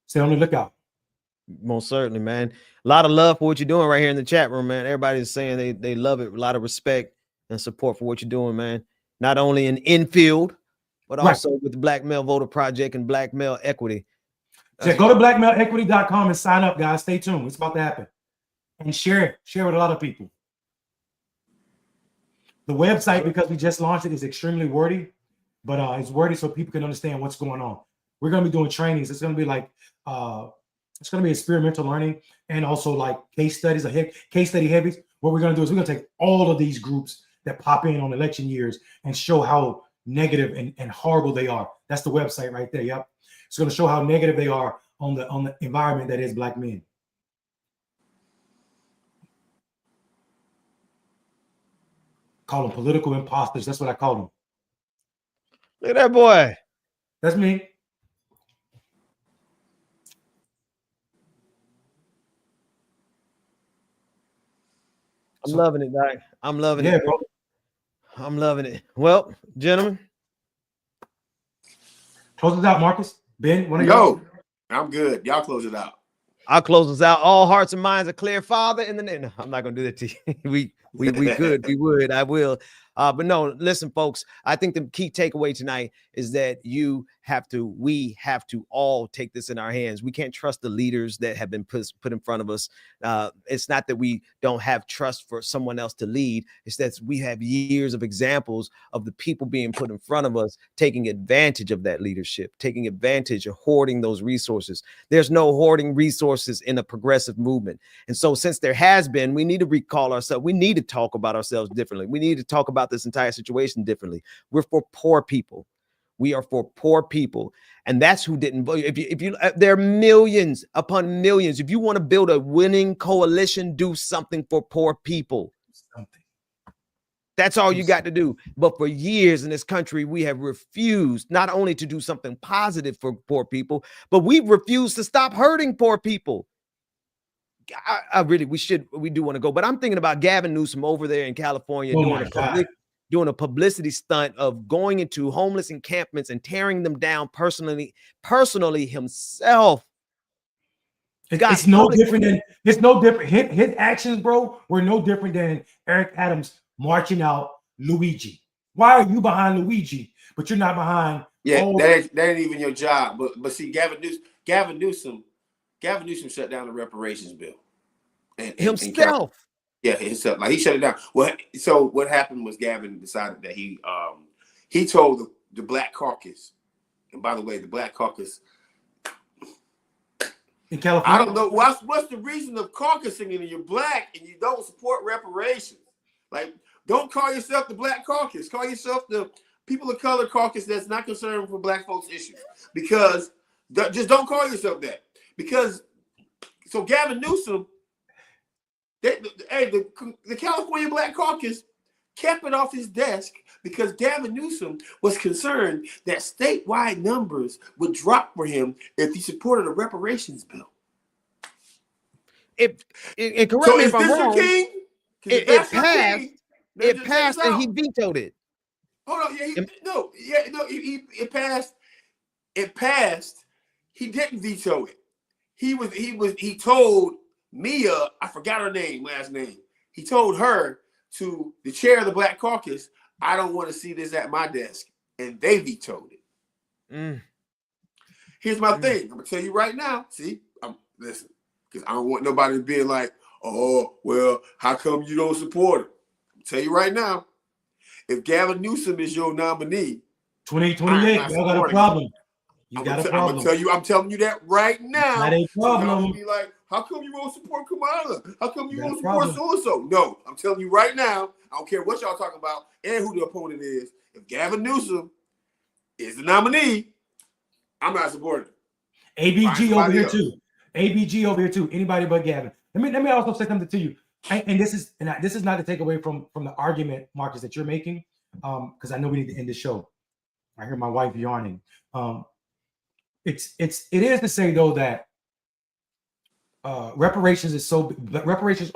Stay on the lookout. Most certainly, man. A lot of love for what you're doing right here in the chat room, man. Everybody's saying they love it. A lot of respect and support for what you're doing, man. Not only in infield, but also with the Black Male Voter Project and Black Male Equity. So go to blackmaleequity.com and sign up, guys. Stay tuned. It's about to happen. And share it. Share with a lot of people. The website, because we just launched it, is extremely wordy, but it's wordy so people can understand what's going on. We're going to be doing trainings. It's going to be like it's going to be experimental learning, and also like case studies, case study heavies. What we're going to do is we're going to take all of these groups that pop in on election years and show how negative and horrible they are. That's the website right there. Yep. It's going to show how negative they are on the environment that is black men. Call them political imposters. That's what I call them. Look at that boy. That's me. I'm loving it, Doc. I'm loving it. Bro. I'm loving it. Well, gentlemen. Close it out, Marcus. Ben, one of Yo, I'm good. Y'all close it out. I'll close us out. All hearts and minds are clear, Father. In the name. No, I'm not gonna do that to you. we could. We would. I will. But no, listen, folks. I think the key takeaway tonight is that we have to all take this in our hands. We can't trust the leaders that have been put in front of us. It's not that we don't have trust for someone else to lead. It's that we have years of examples of the people being put in front of us, taking advantage of that leadership, taking advantage of hoarding those resources. There's no hoarding resources in a progressive movement. And so since there has been, we need to recall ourselves. We need to talk about ourselves differently. We need to talk about this entire situation differently. We're for poor people. We are for poor people. And that's who didn't vote. If you there are millions upon millions. If you want to build a winning coalition, do something for poor people. That's all you got to do. But for years in this country, we have refused not only to do something positive for poor people, but we've refused to stop hurting poor people. We do want to go, but I'm thinking about Gavin Newsom over there in California doing a publicity stunt of going into homeless encampments and tearing them down personally himself. It's no different. His actions, bro, were no different than Eric Adams marching out Luigi. Why are you behind Luigi, but you're not behind? Yeah, that ain't even your job. But see, Gavin Newsom shut down the reparations bill. And himself. Himself. Like he shut it down. Well, so what happened was Gavin decided that he told the Black Caucus, and by the way, the Black Caucus in California. I don't know what's the reason of caucusing and you're black and you don't support reparations. Like, don't call yourself the Black Caucus. Call yourself the People of Color Caucus that's not concerned for black folks' issues. Because just don't call yourself that. Because so Gavin Newsom, the California Black Caucus kept it off his desk because Gavin Newsom was concerned that statewide numbers would drop for him if he supported a reparations bill. Correct me if I'm wrong. It passed and he vetoed it. Hold on, it passed. It passed. He didn't veto it. He told Mia, I forgot her last name. He told her, to the chair of the Black Caucus, I don't want to see this at my desk. And they vetoed it. Here's my thing. I'm going to tell you right now. See, listen, because I don't want nobody to be like, oh, well, how come you don't support him? I'm tell you right now, if Gavin Newsom is your nominee, 2028, y'all got a problem. You got a problem. I'm telling you that right now. That ain't a problem. So be like, how come you won't support Kamala? How come you won't support so-and-so? No, I'm telling you right now, I don't care what y'all talking about and who the opponent is. If Gavin Newsom is the nominee, I'm not supporting him. ABG over here too. ABG over here too. Anybody but Gavin. Let me also say something to you. And this is not to take away from the argument, Marcus, that you're making, because I know we need to end the show. I hear my wife yawning. It is to say though that reparations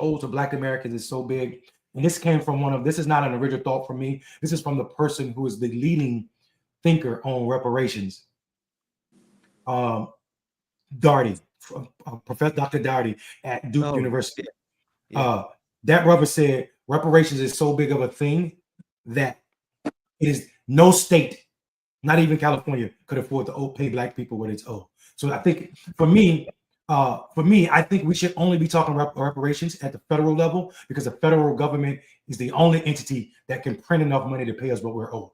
owed to Black Americans is so big, and this came from this is not an original thought from me. This is from the person who is the leading thinker on reparations, Daugherty, Professor Dr. Daugherty at Duke University. That brother said reparations is so big of a thing that it is no state, not even California, could afford to pay Black people what it's owed. So I think for me, I think we should only be talking about reparations at the federal level, because the federal government is the only entity that can print enough money to pay us what we're owed.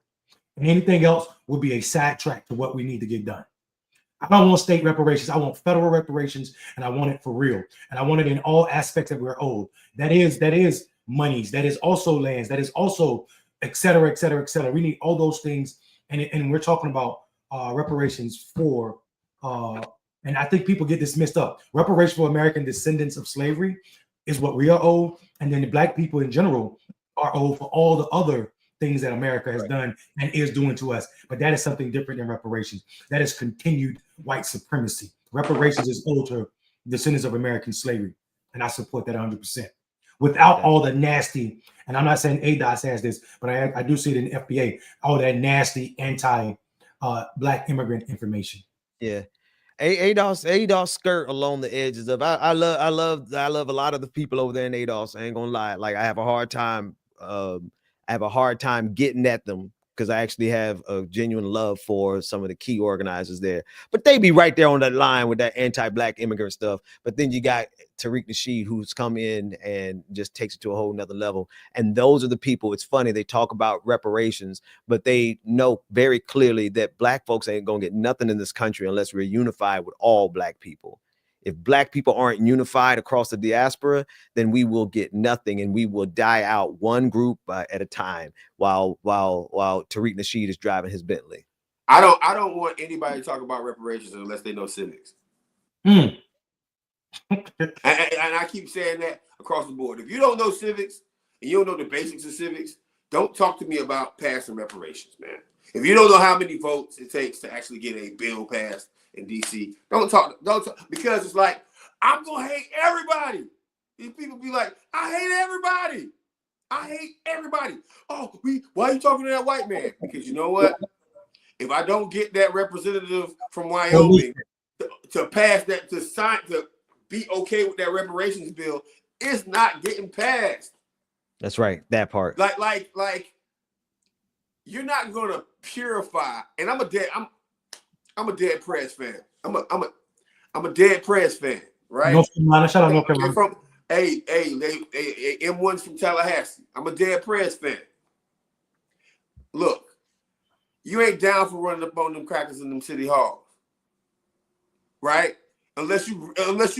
And anything else would be a sidetrack to what we need to get done. I don't want state reparations. I want federal reparations, and I want it for real. And I want it in all aspects that we're owed. That is monies. That is also lands. That is also et cetera, et cetera, et cetera. We need all those things. And we're talking about reparations for And I think people get this mixed up. Reparation for American descendants of slavery is what we are owed. And then the black people in general are owed for all the other things that America has done and is doing to us. But that is something different than reparations. That is continued white supremacy. Reparations is owed to descendants of American slavery. And I support that 100%. Without all the nasty, and I'm not saying ADOS has this, but I do see it in the FBA, all that nasty anti-black immigrant information. Yeah. ADOS skirt along the edges of I love a lot of the people over there in ADOS. I ain't gonna lie. Like I have a hard time getting at them because I actually have a genuine love for some of the key organizers there. But they be right there on that line with that anti-black immigrant stuff. But then you got Tariq Nasheed, who's come in and just takes it to a whole nother level. And those are the people. It's funny, they talk about reparations, but they know very clearly that black folks ain't gonna get nothing in this country unless we're unified with all black people. If black people aren't unified across the diaspora, then we will get nothing, and we will die out one group at a time while Tariq Nasheed is driving his Bentley. I don't want anybody to talk about reparations unless they know civics. and I keep saying that across the board. If you don't know civics and you don't know the basics of civics, don't talk to me about passing reparations, man. If you don't know how many votes it takes to actually get a bill passed in DC, don't talk, because it's like, I'm gonna hate everybody. These people be like, I hate everybody. Oh, why are you talking to that white man? Because you know what? If I don't get that representative from Wyoming to pass that, to be okay with that reparations bill, it's not getting passed. That's right, that part. Like you're not gonna purify. And I'm a dead press fan. I'm a dead press fan, right? North Carolina, shout out North Carolina. They M1's from Tallahassee. I'm a dead press fan. Look, you ain't down for running up on them crackers in them city halls, right? Unless you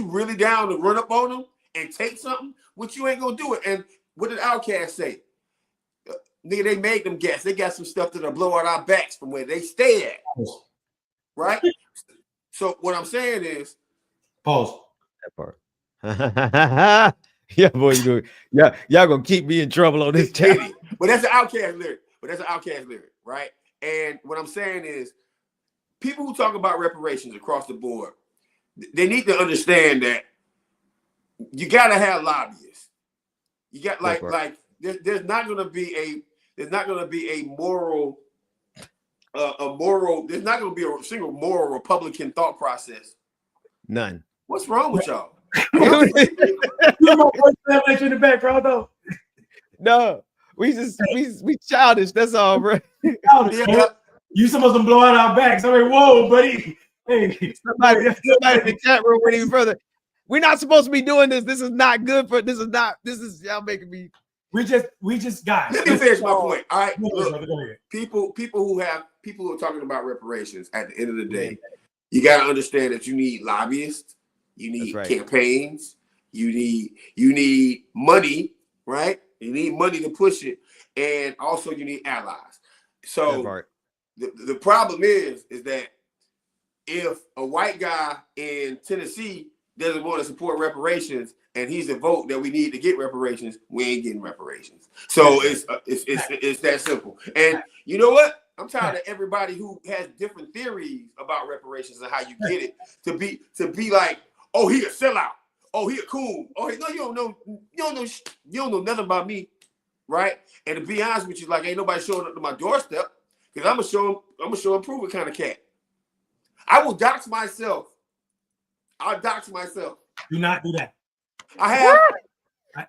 really down to run up on them and take something, which you ain't gonna do it. And what did Outkast say? Nigga, they made them guess. They got some stuff that'll blow out our backs from where they stay at. Right? So what I'm saying is, pause. That part. Yeah, boy, y'all gonna keep me in trouble on this channel. But that's an Outkast lyric. Right? And what I'm saying is, people who talk about reparations across the board, they need to understand that you gotta have lobbyists. You got there's not gonna be a moral. There's not going to be a single moral Republican thought process. None. What's wrong with y'all? You're my first family in the background, though. No, we childish. That's all, bro. You supposed to blow out our backs. I mean, whoa, buddy. Hey, somebody in the chat room went even further. We're not supposed to be doing this. This is not good for. This is y'all making me. We just got. Let me finish my point. All right, look, people who are talking about reparations. At the end of the day, you got to understand that you need lobbyists, you need campaigns, you need money, right? You need money to push it, and also you need allies. So the problem is that if a white guy in Tennessee doesn't want to support reparations, and he's the vote that we need to get reparations, we ain't getting reparations. So it's that simple. And you know what? I'm tired of everybody who has different theories about reparations and how you get it to be like, oh, he a sellout. Oh, he a coon. Oh, no, you don't know nothing about me, right? And to be honest with you, like ain't nobody showing up to my doorstep because I'm a show and prove it kind of cat. I will dox myself. I'll dox myself. Do not do that. I have.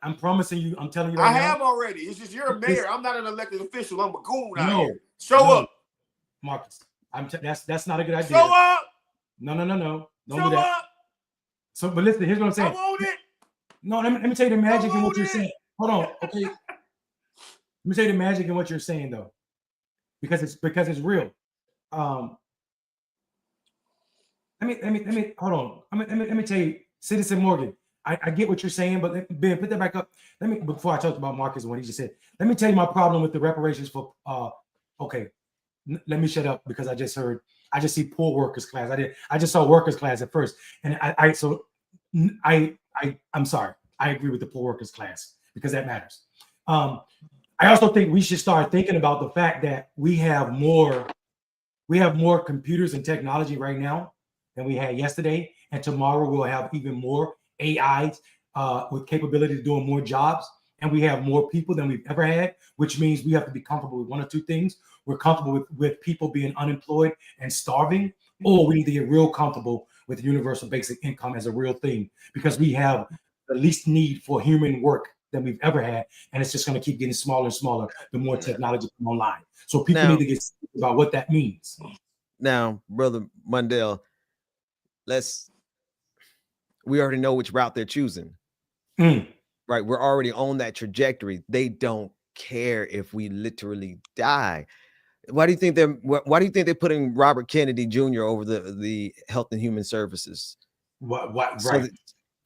I'm promising you. I'm telling you right now. I have already. It's just you're a mayor. I'm not an elected official. I'm a goon out here. Show up, Marcus. That's not a good idea. Show up. No. Don't Show do that. up. So, but listen. Here's what I'm saying. I want it. No, let me tell you the magic in what you're saying. Hold on. Okay. Let me tell you the magic in what you're saying though, because it's real. Let me hold on. Let me tell you, Citizen Morgan. I get what you're saying, but Ben, put that back up. Before I talked about Marcus and what he just said, let me tell you my problem with the reparations for okay. Let me shut up because I just heard I just see poor workers class. I just saw workers class at first, and I'm sorry. I agree with the poor workers class because that matters. I also think we should start thinking about the fact that we have more computers and technology right now than we had yesterday, and tomorrow we'll have even more AIs with capability of doing more jobs, and we have more people than we've ever had, which means we have to be comfortable with one or two things. We're comfortable with people being unemployed and starving, or we need to get real comfortable with universal basic income as a real thing, because we have the least need for human work than we've ever had, and it's just going to keep getting smaller and smaller the more technology comes online. So people need to get serious about what that means. Now, Brother Mundell, we already know which route they're choosing. Right? We're already on that trajectory. They don't care if we literally die. Why do you think they're putting Robert Kennedy Jr. over the Health and Human Services? Right.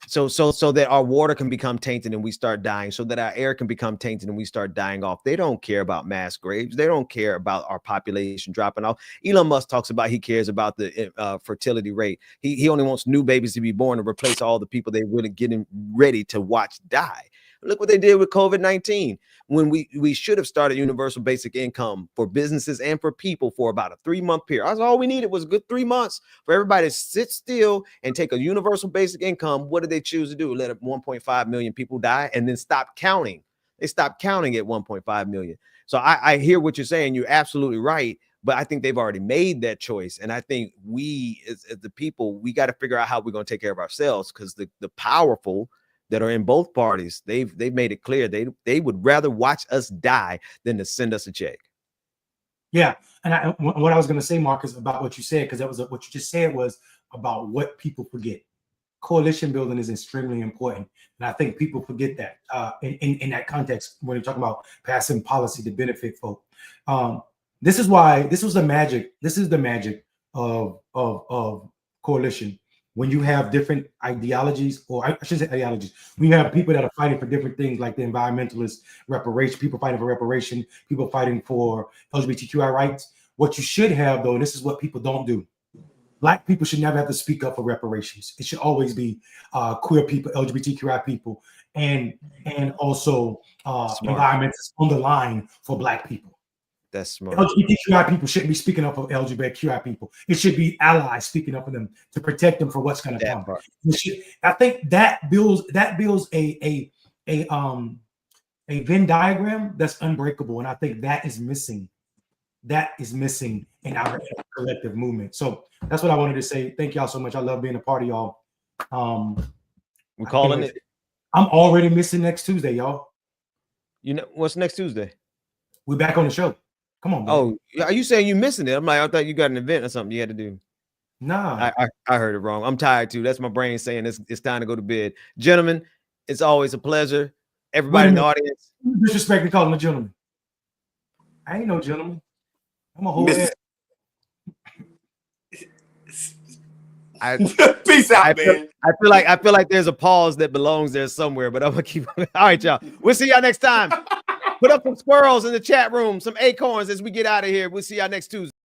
So that our water can become tainted and we start dying, so that our air can become tainted and we start dying off. They don't care about mass graves. They don't care about our population dropping off. Elon Musk talks about he cares about the fertility rate. He only wants new babies to be born to replace all the people they're really getting ready to watch die. Look what they did with COVID-19, when we should have started universal basic income for businesses and for people for about a 3-month period. That's all we needed, was a good 3 months for everybody to sit still and take a universal basic income. What did they choose to do? Let 1.5 million people die and then stop counting. They stopped counting at 1.5 million. So I hear what you're saying. You're absolutely right. But I think they've already made that choice. And I think we, as the people, we got to figure out how we're going to take care of ourselves, because the powerful that are in both parties, they've made it clear they would rather watch us die than to send us a check. Yeah, and what I was going to say, Marcus, about what you said, because that was what you just said was about what people forget. Coalition building is extremely important, and I think people forget that in that context when you're talking about passing policy to benefit folk. This is the magic of coalition. When you have different ideologies, or I shouldn't say ideologies, when you have people that are fighting for different things, like the environmentalists, reparation, people fighting for reparation, people fighting for LGBTQI rights. What you should have, though, and this is what people don't do, Black people should never have to speak up for reparations. It should always be queer people, LGBTQI people, and also environmentalists on the line for Black people. That's smart. LGBTQI people shouldn't be speaking up for LGBTQI people. It should be allies speaking up for them to protect them for what's going to come. I think that builds a Venn diagram that's unbreakable, and I think that is missing. That is missing in our collective movement. So that's what I wanted to say. Thank y'all so much. I love being a part of y'all. We're calling it. I'm already missing next Tuesday, y'all. You know what's next Tuesday? We're back on the show. Come on, man. Oh, are you saying you missing it? I'm like, I thought you got an event or something you had to do. Nah, I heard it wrong. I'm tired too. That's my brain saying it's time to go to bed. Gentlemen, it's always a pleasure. Everybody in the audience. Disrespect calling a gentleman. I ain't no gentleman. I'm a whole ass. Peace out, man. I feel like there's a pause that belongs there somewhere, but I'm gonna keep. All right, y'all. We'll see y'all next time. Put up some squirrels in the chat room, some acorns as we get out of here. We'll see y'all next Tuesday.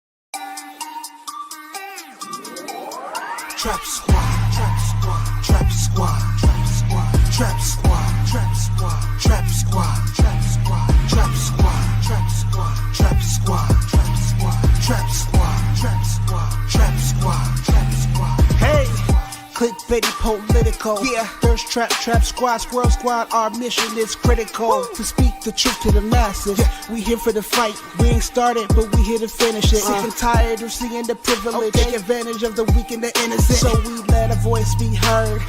Trap squad, trap squad, trap squad, trap squad, trap squad, trap squad, trap squad, trap squad, trap squad, trap squad, trap squad, trap squad, trap squad, trap squad, trap squad, trap squad. Hey, Clickbaity political. Yeah, thirst trap, trap squad, squirrel squad. Our mission is critical to speak the truth to the masses. Yeah. We here for the fight. We ain't started, but we here to finish it. Sick and tired of seeing the privilege. Take advantage of the weak and the innocent. So we let a voice be heard.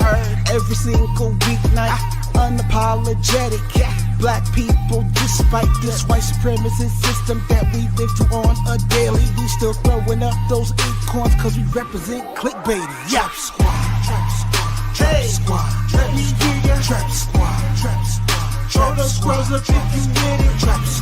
Every single weeknight. Unapologetic. Yeah. Black people, despite this white supremacist system that we live through on a daily, we still throwing up those acorns cause we represent clickbaity. Yeah. Trap squad, trap squad, trap squad. Let me hear ya. Trap squad, trap squad. Throw those squirrels up if you with it. Trap squad.